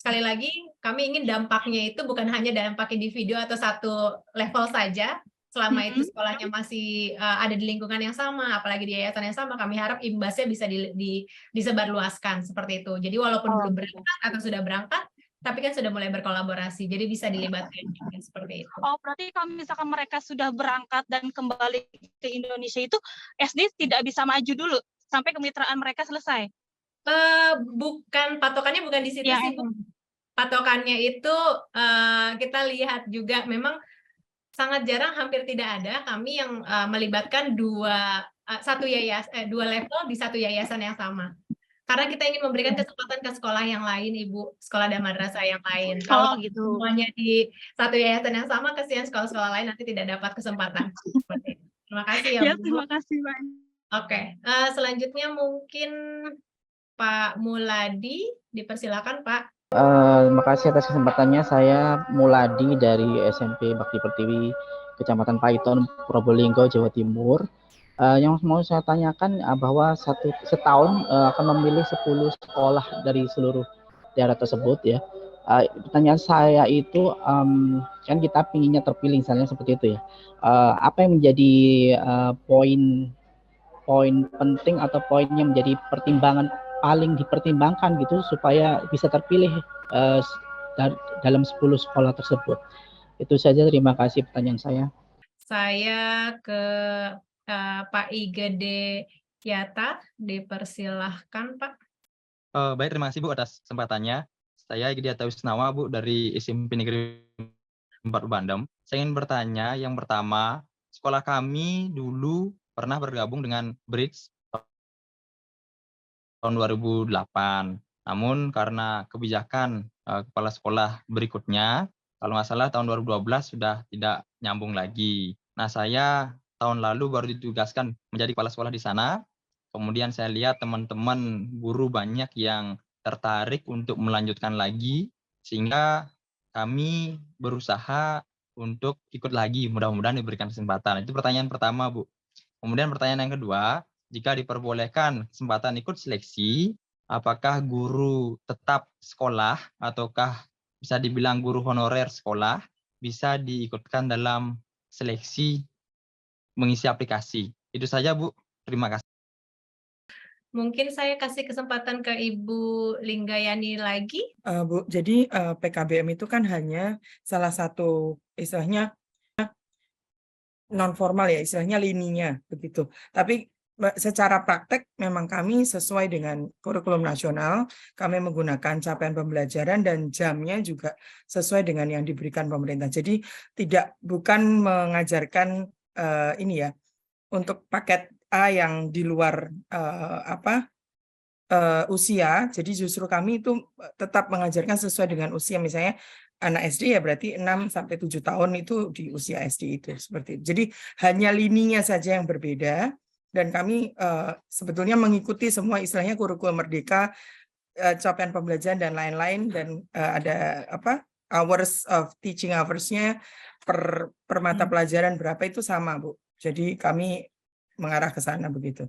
sekali lagi kami ingin dampaknya itu bukan hanya dampak individu atau satu level saja. Selama itu sekolahnya masih ada di lingkungan yang sama, apalagi di yayasan yang sama, kami harap imbasnya bisa disebarluaskan seperti itu. Jadi walaupun belum berangkat atau sudah berangkat, tapi kan sudah mulai berkolaborasi, jadi bisa dilibatkan juga seperti itu. Oh, berarti kalau misalkan mereka sudah berangkat dan kembali ke Indonesia itu SD tidak bisa maju dulu sampai kemitraan mereka selesai? Bukan, patokannya bukan di situ Ya, sih, Bu. Patokannya itu kita lihat juga memang sangat jarang, hampir tidak ada kami yang melibatkan dua level di satu yayasan yang sama. Karena kita ingin memberikan kesempatan ke sekolah yang lain, Ibu, sekolah dan madrasah yang lain. Kalau gitu. semuanya di satu yayasan yang sama, kesian sekolah-sekolah lain nanti tidak dapat kesempatan. Seperti itu. Terima kasih ya, Bu. Terima kasih banyak. Oke, selanjutnya mungkin Pak Muladi, dipersilakan Pak. Terima kasih atas kesempatannya. Saya Muladi dari SMP Bakti Pertiwi, Kecamatan Paiton, Probolinggo, Jawa Timur. Yang mau saya tanyakan bahwa setahun akan memilih 10 sekolah dari seluruh daerah tersebut ya. Pertanyaan saya itu kan kita pinginnya terpilih misalnya seperti itu ya. Apa yang menjadi poin penting atau poin yang menjadi pertimbangan paling dipertimbangkan gitu supaya bisa terpilih dalam 10 sekolah tersebut. Itu saja, terima kasih pertanyaan saya. Saya ke Pak Igede Yata, dipersilahkan Pak. Baik, terima kasih Bu atas kesempatannya. Saya Igede Yata Wisnawa Bu dari SMP Negeri 4 Bandem. Saya ingin bertanya, yang pertama, sekolah kami dulu pernah bergabung dengan Bridge tahun 2008. Namun karena kebijakan kepala sekolah berikutnya, kalau nggak salah tahun 2012 sudah tidak nyambung lagi. Nah, saya tahun lalu baru ditugaskan menjadi kepala sekolah di sana. Kemudian saya lihat teman-teman guru banyak yang tertarik untuk melanjutkan lagi, sehingga kami berusaha untuk ikut lagi, mudah-mudahan diberikan kesempatan. Itu pertanyaan pertama, Bu. Kemudian pertanyaan yang kedua, jika diperbolehkan kesempatan ikut seleksi, apakah guru tetap sekolah ataukah bisa dibilang guru honorer sekolah bisa diikutkan dalam seleksi mengisi aplikasi? Itu saja, Bu. Terima kasih. Mungkin saya kasih kesempatan ke Ibu Linggayani lagi. Bu, jadi PKBM itu kan hanya salah satu istilahnya non formal ya, istilahnya lininya begitu. Tapi secara praktek memang kami sesuai dengan kurikulum nasional, kami menggunakan capaian pembelajaran dan jamnya juga sesuai dengan yang diberikan pemerintah. Jadi bukan mengajarkan ini ya untuk paket A yang di luar usia. Jadi justru kami itu tetap mengajarkan sesuai dengan usia. Misalnya anak SD ya berarti 6 sampai 7 tahun itu di usia SD itu seperti itu. Jadi hanya lininya saja yang berbeda. Dan kami sebetulnya mengikuti semua istilahnya kurikulum merdeka, capaian pembelajaran dan lain-lain, dan ada hours of teaching hours-nya per mata pelajaran berapa itu sama, Bu. Jadi kami mengarah ke sana begitu.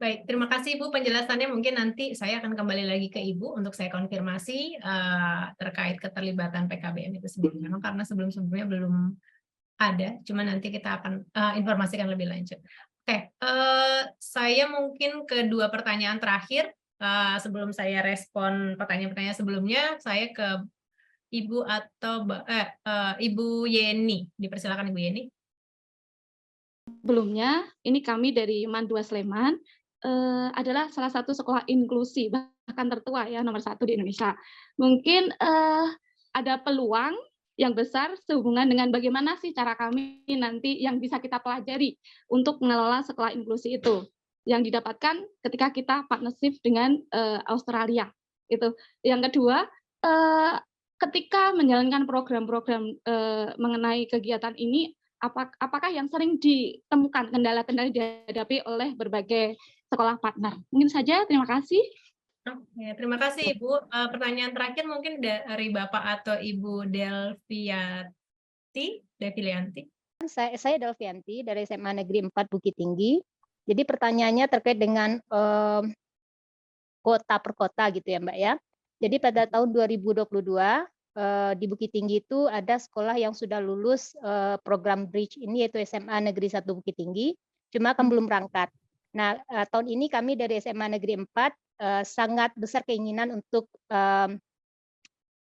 Baik, terima kasih Ibu penjelasannya. Mungkin nanti saya akan kembali lagi ke Ibu untuk saya konfirmasi terkait keterlibatan PKBM itu sendiri. Memang karena sebelum-sebelumnya belum ada, cuma nanti kita akan informasikan lebih lanjut. Oke, saya mungkin kedua pertanyaan terakhir sebelum saya respon pertanyaan-pertanyaan sebelumnya, saya ke Ibu atau Ibu Yeni. Dipersilakan Ibu Yeni. Sebelumnya, ini kami dari Mandua Sleman adalah salah satu sekolah inklusi, bahkan tertua ya, nomor 1 di Indonesia. Mungkin ada peluang yang besar sehubungan dengan bagaimana sih cara kami nanti yang bisa kita pelajari untuk mengelola sekolah inklusi itu yang didapatkan ketika kita partnership dengan Australia. Itu. Yang kedua, ketika menjalankan program-program mengenai kegiatan ini, apakah yang sering ditemukan kendala-kendala dihadapi oleh berbagai sekolah partner? Mungkin saja, terima kasih. Oke, terima kasih Ibu. Pertanyaan terakhir mungkin dari Bapak atau Ibu Delvianti. Saya Delvianti dari SMA Negeri 4 Bukit Tinggi. Jadi pertanyaannya terkait dengan kota per kota gitu ya Mbak ya. Jadi pada tahun 2022 di Bukit Tinggi itu ada sekolah yang sudah lulus program Bridge ini, yaitu SMA Negeri 1 Bukit Tinggi, cuma kan belum berangkat. Nah, tahun ini kami dari SMA Negeri 4 sangat besar keinginan untuk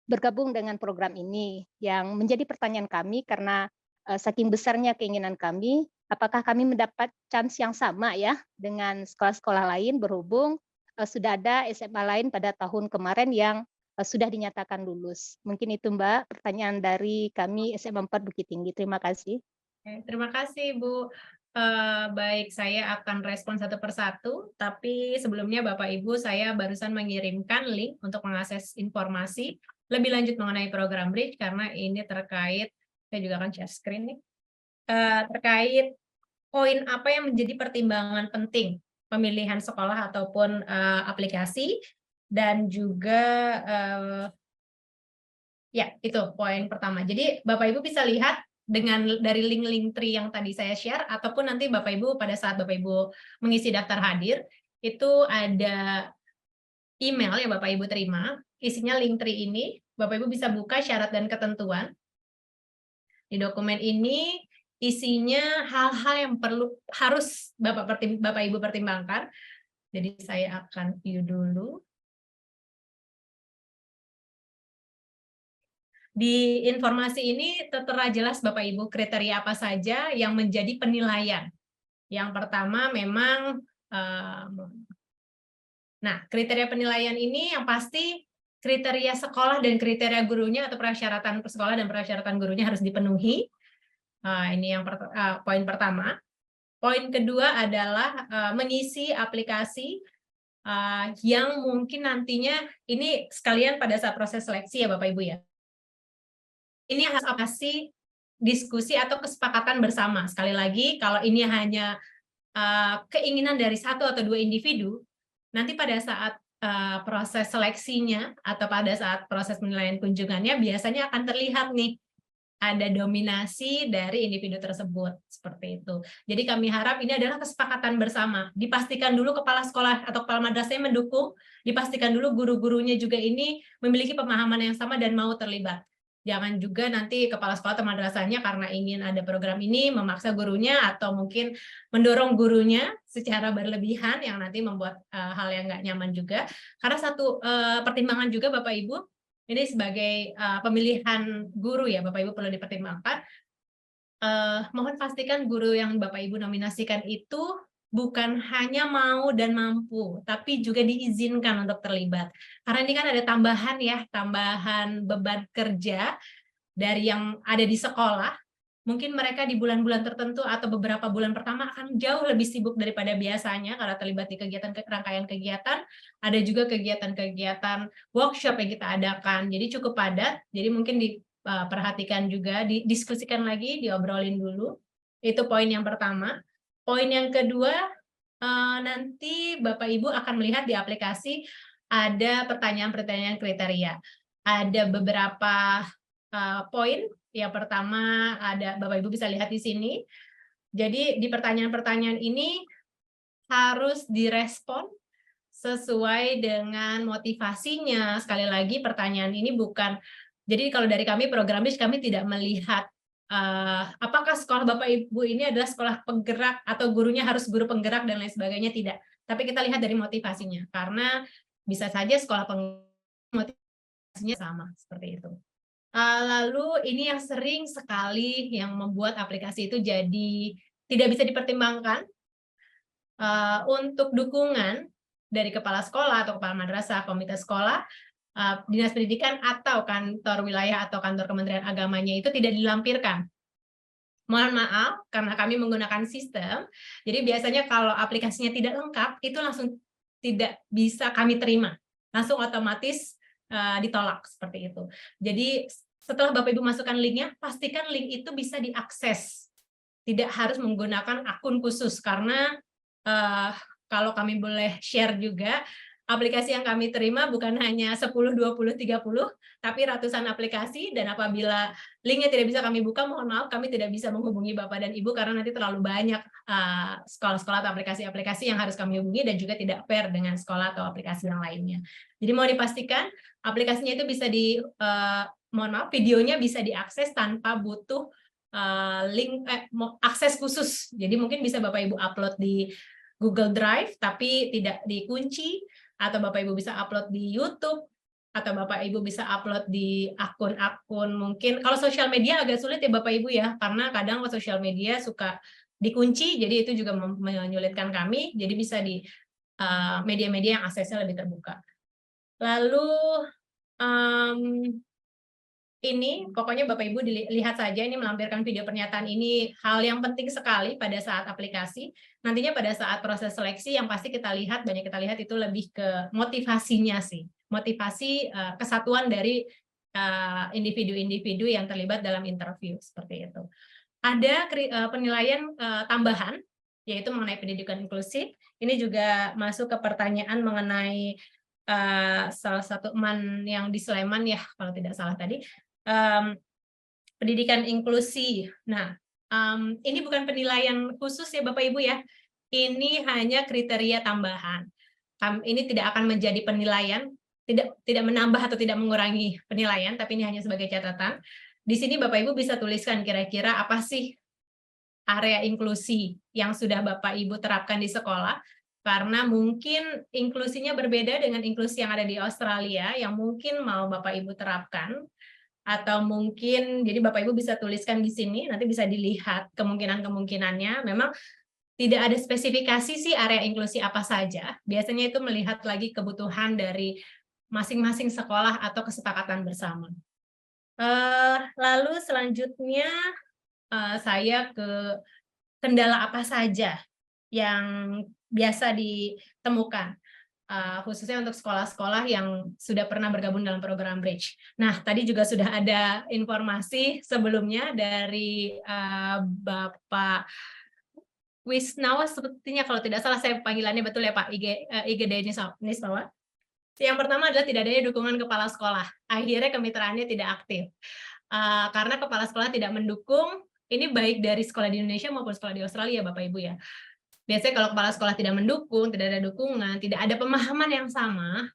bergabung dengan program ini. Yang menjadi pertanyaan kami karena saking besarnya keinginan kami, apakah kami mendapat chance yang sama ya dengan sekolah-sekolah lain berhubung sudah ada SMA lain pada tahun kemarin yang sudah dinyatakan lulus. Mungkin itu Mbak pertanyaan dari kami SMA 4 Bukit Tinggi. Terima kasih. Terima kasih Bu. Baik, saya akan respon satu persatu, tapi sebelumnya Bapak Ibu, saya barusan mengirimkan link untuk mengakses informasi lebih lanjut mengenai program Bridge, karena ini terkait, saya juga akan share screen nih, terkait poin apa yang menjadi pertimbangan penting pemilihan sekolah ataupun aplikasi, dan juga ya itu poin pertama. Jadi Bapak Ibu bisa lihat dari link-link tree yang tadi saya share, ataupun nanti Bapak Ibu pada saat Bapak Ibu mengisi daftar hadir, itu ada email yang Bapak Ibu terima, isinya link tree ini, Bapak Ibu bisa buka syarat dan ketentuan. Di dokumen ini isinya hal-hal yang harus Bapak Ibu pertimbangkan. Jadi saya akan view dulu. Di informasi ini tertera jelas Bapak Ibu kriteria apa saja yang menjadi penilaian. Yang pertama memang, nah kriteria penilaian ini yang pasti kriteria sekolah dan kriteria gurunya atau persyaratan sekolah dan persyaratan gurunya harus dipenuhi. Ini yang poin pertama. Poin kedua adalah mengisi aplikasi yang mungkin nantinya, ini sekalian pada saat proses seleksi ya Bapak Ibu ya. Ini harus aplikasi diskusi atau kesepakatan bersama. Sekali lagi, kalau ini hanya keinginan dari satu atau dua individu, nanti pada saat proses seleksinya atau pada saat proses penilaian kunjungannya biasanya akan terlihat nih ada dominasi dari individu tersebut, seperti itu. Jadi kami harap ini adalah kesepakatan bersama. Dipastikan dulu kepala sekolah atau kepala madrasahnya mendukung, dipastikan dulu guru-gurunya juga ini memiliki pemahaman yang sama dan mau terlibat. Jangan juga nanti kepala sekolah atau madrasahnya karena ingin ada program ini memaksa gurunya atau mungkin mendorong gurunya secara berlebihan yang nanti membuat hal yang nggak nyaman juga. Karena satu pertimbangan juga Bapak Ibu, ini sebagai pemilihan guru ya Bapak Ibu perlu dipertimbangkan. Mohon pastikan guru yang Bapak Ibu nominasikan itu bukan hanya mau dan mampu, tapi juga diizinkan untuk terlibat. Karena ini kan ada tambahan ya, tambahan beban kerja dari yang ada di sekolah. Mungkin mereka di bulan-bulan tertentu atau beberapa bulan pertama akan jauh lebih sibuk daripada biasanya karena terlibat di rangkaian kegiatan. Ada juga kegiatan-kegiatan workshop yang kita adakan, jadi cukup padat. Jadi mungkin diperhatikan juga, didiskusikan lagi, diobrolin dulu. Itu poin yang pertama. Poin yang kedua, nanti Bapak Ibu akan melihat di aplikasi ada pertanyaan-pertanyaan kriteria. Ada beberapa poin. Yang pertama ada Bapak Ibu bisa lihat di sini. Jadi di pertanyaan-pertanyaan ini harus direspon sesuai dengan motivasinya. Sekali lagi pertanyaan ini bukan, jadi kalau dari kami programis kami tidak melihat apakah sekolah Bapak Ibu ini adalah sekolah penggerak atau gurunya harus guru penggerak dan lain sebagainya, tidak. Tapi kita lihat dari motivasinya, karena bisa saja sekolah motivasinya sama, seperti itu. Lalu ini yang sering sekali yang membuat aplikasi itu jadi tidak bisa dipertimbangkan, untuk dukungan dari kepala sekolah atau kepala madrasah, komite sekolah, dinas pendidikan atau kantor wilayah atau kantor kementerian agamanya itu tidak dilampirkan. Mohon maaf karena kami menggunakan sistem, jadi biasanya kalau aplikasinya tidak lengkap itu langsung tidak bisa kami terima, langsung otomatis ditolak seperti itu. Jadi setelah Bapak Ibu masukkan linknya, pastikan link itu bisa diakses, tidak harus menggunakan akun khusus karena kalau kami boleh share juga, aplikasi yang kami terima bukan hanya 10, 20, 30, tapi ratusan aplikasi, dan apabila linknya tidak bisa kami buka, mohon maaf kami tidak bisa menghubungi Bapak dan Ibu karena nanti terlalu banyak sekolah-sekolah atau aplikasi-aplikasi yang harus kami hubungi dan juga tidak fair dengan sekolah atau aplikasi yang lainnya. Jadi mau dipastikan aplikasinya itu bisa mohon maaf, videonya bisa diakses tanpa butuh link akses khusus. Jadi mungkin bisa Bapak Ibu upload di Google Drive tapi tidak dikunci, atau Bapak Ibu bisa upload di YouTube atau Bapak Ibu bisa upload di akun-akun, mungkin kalau sosial media agak sulit ya Bapak Ibu ya, karena kadang sosial media suka dikunci, jadi itu juga menyulitkan kami, jadi bisa di media-media yang aksesnya lebih terbuka. Lalu ini pokoknya Bapak Ibu lihat saja, ini melampirkan video pernyataan, ini hal yang penting sekali pada saat aplikasi. Nantinya pada saat proses seleksi yang pasti kita lihat, banyak kita lihat itu lebih ke motivasinya sih. Motivasi kesatuan dari individu-individu yang terlibat dalam interview, seperti itu. Ada penilaian tambahan, yaitu mengenai pendidikan inklusif. Ini juga masuk ke pertanyaan mengenai salah satu teman yang di Sleman ya, kalau tidak salah tadi. Pendidikan inklusi. Nah, ini bukan penilaian khusus ya Bapak Ibu ya. Ini hanya kriteria tambahan. Ini tidak akan menjadi penilaian, tidak menambah atau tidak mengurangi penilaian, tapi ini hanya sebagai catatan. Di sini Bapak Ibu bisa tuliskan kira-kira apa sih area inklusi yang sudah Bapak Ibu terapkan di sekolah, karena mungkin inklusinya berbeda dengan inklusi yang ada di Australia, yang mungkin mau Bapak Ibu terapkan. Atau mungkin, jadi Bapak Ibu bisa tuliskan di sini, nanti bisa dilihat kemungkinan-kemungkinannya. Memang tidak ada spesifikasi sih area inklusi apa saja. Biasanya itu melihat lagi kebutuhan dari masing-masing sekolah atau kesepakatan bersama. Lalu selanjutnya saya ke kendala apa saja yang biasa ditemukan. Khususnya untuk sekolah-sekolah yang sudah pernah bergabung dalam program Bridge. Nah, tadi juga sudah ada informasi sebelumnya dari Bapak Wisnawa, sepertinya kalau tidak salah saya panggilannya betul ya Pak, IGD Nisbawa. Yang pertama adalah tidak adanya dukungan kepala sekolah. Akhirnya kemitraannya tidak aktif. Karena kepala sekolah tidak mendukung, ini baik dari sekolah di Indonesia maupun sekolah di Australia Bapak Ibu ya. Biasanya kalau kepala sekolah tidak mendukung, tidak ada dukungan, tidak ada pemahaman yang sama,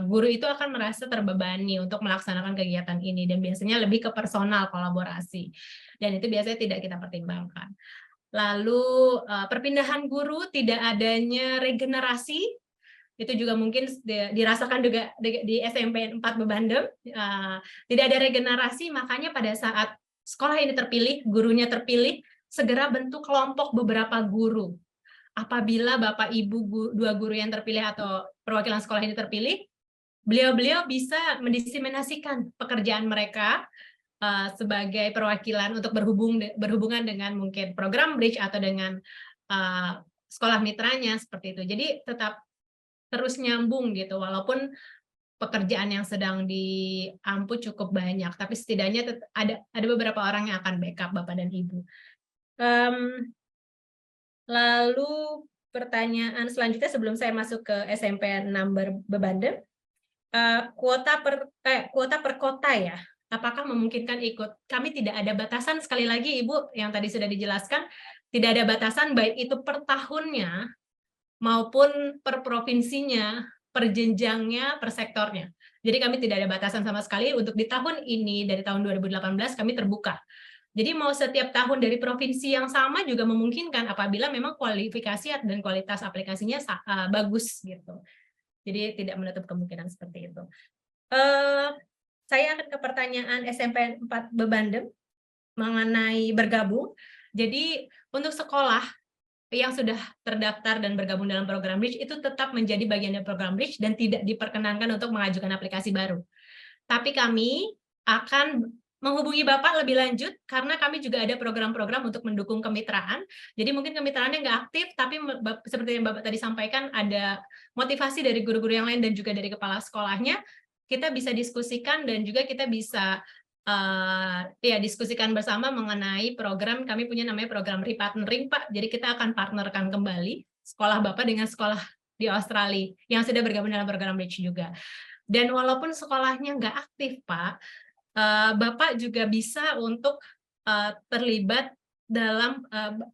guru itu akan merasa terbebani untuk melaksanakan kegiatan ini, dan biasanya lebih ke personal kolaborasi, dan itu biasanya tidak kita pertimbangkan. Lalu perpindahan guru, tidak adanya regenerasi, itu juga mungkin dirasakan juga di SMP 4 Bebandem, tidak ada regenerasi, makanya pada saat sekolah ini terpilih, gurunya terpilih, segera bentuk kelompok beberapa guru. Apabila Bapak Ibu dua guru yang terpilih atau perwakilan sekolah ini terpilih, beliau-beliau bisa mendiseminasikan pekerjaan mereka sebagai perwakilan untuk berhubungan dengan mungkin program Bridge atau dengan sekolah mitranya, seperti itu. Jadi tetap terus nyambung gitu, walaupun pekerjaan yang sedang diampu cukup banyak, tapi setidaknya ada beberapa orang yang akan backup Bapak dan Ibu. Lalu pertanyaan selanjutnya sebelum saya masuk ke SMP 6 Bebandem, kuota per kota ya, apakah memungkinkan ikut? Kami tidak ada batasan, sekali lagi Ibu yang tadi sudah dijelaskan, tidak ada batasan baik itu per tahunnya maupun per provinsinya, per jenjangnya, per sektornya. Jadi kami tidak ada batasan sama sekali. Untuk di tahun ini, dari tahun 2018 kami terbuka. Jadi mau setiap tahun dari provinsi yang sama juga memungkinkan apabila memang kualifikasi dan kualitas aplikasinya bagus gitu. Jadi tidak menutup kemungkinan seperti itu. Saya akan ke pertanyaan SMP 4 Bebandem mengenai bergabung. Jadi untuk sekolah yang sudah terdaftar dan bergabung dalam program Bridge itu tetap menjadi bagian dari program Bridge dan tidak diperkenankan untuk mengajukan aplikasi baru. Tapi kami akan menghubungi Bapak lebih lanjut karena kami juga ada program-program untuk mendukung kemitraan. Jadi mungkin kemitraannya nggak aktif, tapi seperti yang Bapak tadi sampaikan, ada motivasi dari guru-guru yang lain dan juga dari kepala sekolahnya. Kita bisa diskusikan dan juga kita bisa diskusikan bersama mengenai program. Kami punya namanya program repartnering Pak. Jadi kita akan partnerkan kembali sekolah Bapak dengan sekolah di Australia yang sudah bergabung dalam program Bridge juga. Dan walaupun sekolahnya nggak aktif Pak, Bapak juga bisa untuk terlibat dalam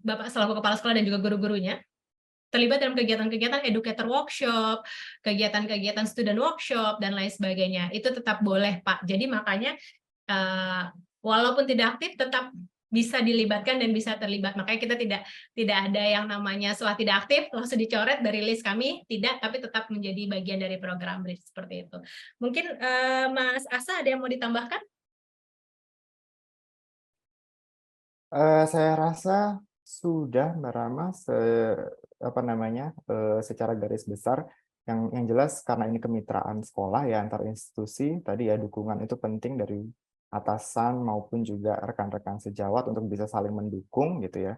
Bapak selaku kepala sekolah dan juga guru-gurunya terlibat dalam kegiatan-kegiatan educator workshop, kegiatan-kegiatan student workshop dan lain sebagainya. Itu tetap boleh Pak. Jadi makanya walaupun tidak aktif tetap bisa dilibatkan dan bisa terlibat. Makanya kita tidak ada yang namanya setelah tidak aktif langsung dicoret dari list kami, tidak, tapi tetap menjadi bagian dari program Bridge seperti itu. Mungkin Mas Asa ada yang mau ditambahkan? Saya rasa sudah Mbak Rama secara garis besar. Yang jelas karena ini kemitraan sekolah ya antar institusi, tadi ya dukungan itu penting dari atasan maupun juga rekan-rekan sejawat untuk bisa saling mendukung gitu ya,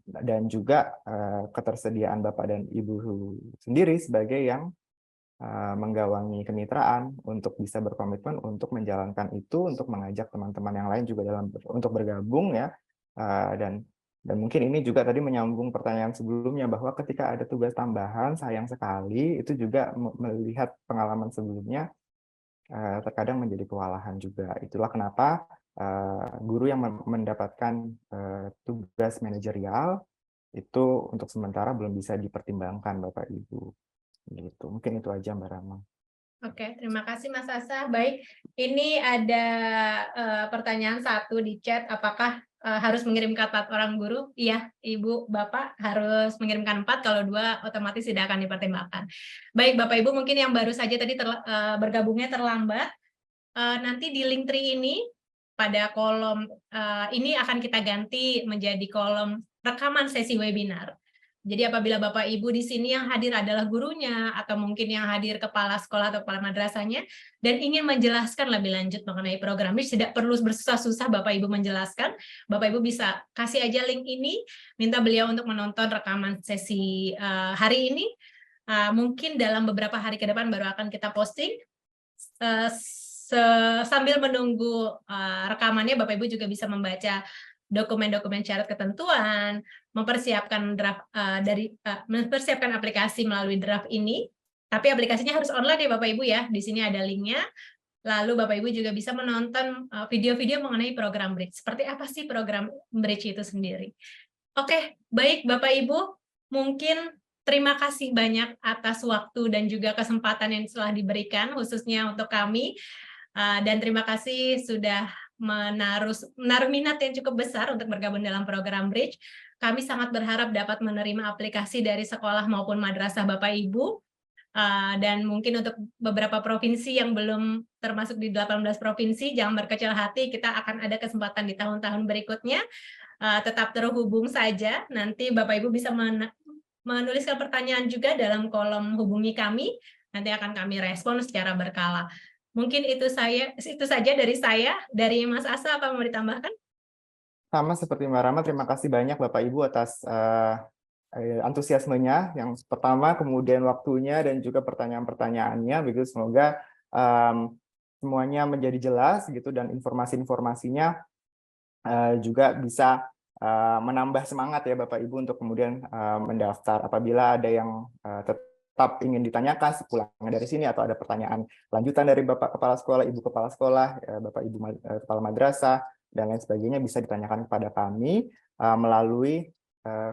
dan juga ketersediaan Bapak dan Ibu sendiri sebagai yang menggawangi kemitraan untuk bisa berkomitmen untuk menjalankan itu, untuk mengajak teman-teman yang lain juga untuk bergabung ya, dan mungkin ini juga tadi menyambung pertanyaan sebelumnya bahwa ketika ada tugas tambahan sayang sekali itu juga melihat pengalaman sebelumnya terkadang menjadi kewalahan juga. Itulah kenapa guru yang mendapatkan tugas manajerial itu untuk sementara belum bisa dipertimbangkan Bapak Ibu. Gitu. Mungkin itu aja Mbak Rama. Oke, terima kasih Mas Asa. Baik, ini ada pertanyaan satu di chat, apakah harus mengirimkan 4 orang guru? Iya, Ibu, Bapak harus mengirimkan 4, kalau 2 otomatis tidak akan dipertimbangkan. Baik, Bapak Ibu, mungkin yang baru saja tadi bergabungnya terlambat, nanti di link tree ini, pada kolom ini akan kita ganti menjadi kolom rekaman sesi webinar. Jadi apabila Bapak Ibu di sini yang hadir adalah gurunya atau mungkin yang hadir kepala sekolah atau kepala madrasahnya dan ingin menjelaskan lebih lanjut mengenai program Bridge, tidak perlu bersusah-susah Bapak Ibu menjelaskan. Bapak Ibu bisa kasih aja link ini, minta beliau untuk menonton rekaman sesi hari ini. Mungkin dalam beberapa hari ke depan baru akan kita posting. Sambil menunggu rekamannya, Bapak Ibu juga bisa membaca dokumen-dokumen syarat ketentuan, mempersiapkan draft mempersiapkan aplikasi melalui draft ini. Tapi aplikasinya harus online ya Bapak Ibu ya. Di sini ada linknya. Lalu Bapak Ibu juga bisa menonton video-video mengenai program Bridge. Seperti apa sih program Bridge itu sendiri? Oke, baik Bapak Ibu, mungkin terima kasih banyak atas waktu dan juga kesempatan yang telah diberikan khususnya untuk kami. Dan terima kasih sudah menaruh minat yang cukup besar untuk bergabung dalam program Bridge. Kami sangat berharap dapat menerima aplikasi dari sekolah maupun madrasah Bapak Ibu. Dan mungkin untuk beberapa provinsi yang belum termasuk di 18 provinsi, jangan berkecil hati, kita akan ada kesempatan di tahun-tahun berikutnya. Tetap terhubung saja, nanti Bapak Ibu bisa menuliskan pertanyaan juga dalam kolom hubungi kami, nanti akan kami respon secara berkala. Mungkin itu saja dari saya. Dari Mas Asa, apa mau ditambahkan? Sama seperti Mbak Rama, terima kasih banyak Bapak Ibu atas antusiasmenya yang pertama, kemudian waktunya dan juga pertanyaan-pertanyaannya. Begitu, semoga semuanya menjadi jelas gitu dan informasi-informasinya juga bisa menambah semangat ya Bapak Ibu untuk kemudian mendaftar. Apabila ada yang tetap ingin ditanyakan sepulangnya dari sini atau ada pertanyaan lanjutan dari Bapak Kepala Sekolah, Ibu Kepala Sekolah, Bapak Ibu Kepala Madrasah, dan lain sebagainya bisa ditanyakan kepada kami melalui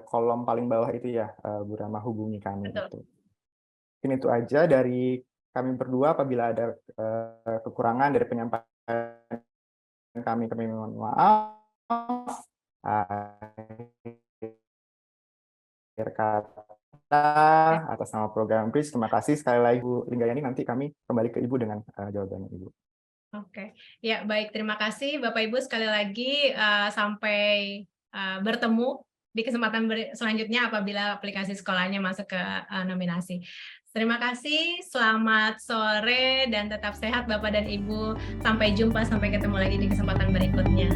kolom paling bawah itu ya, Bu Rama, hubungi kami. Itu. Mungkin itu aja dari kami berdua. Apabila ada kekurangan dari penyampaian kami mohon maaf. Atas nama program Bridge, terima kasih sekali lagi Bu Linggayani. Nanti kami kembali ke Ibu dengan jawabannya Ibu. Oke, ya baik, terima kasih Bapak Ibu sekali lagi, sampai bertemu di kesempatan selanjutnya apabila aplikasi sekolahnya masuk ke nominasi. Terima kasih, selamat sore dan tetap sehat Bapak dan Ibu. Sampai jumpa, sampai ketemu lagi di kesempatan berikutnya.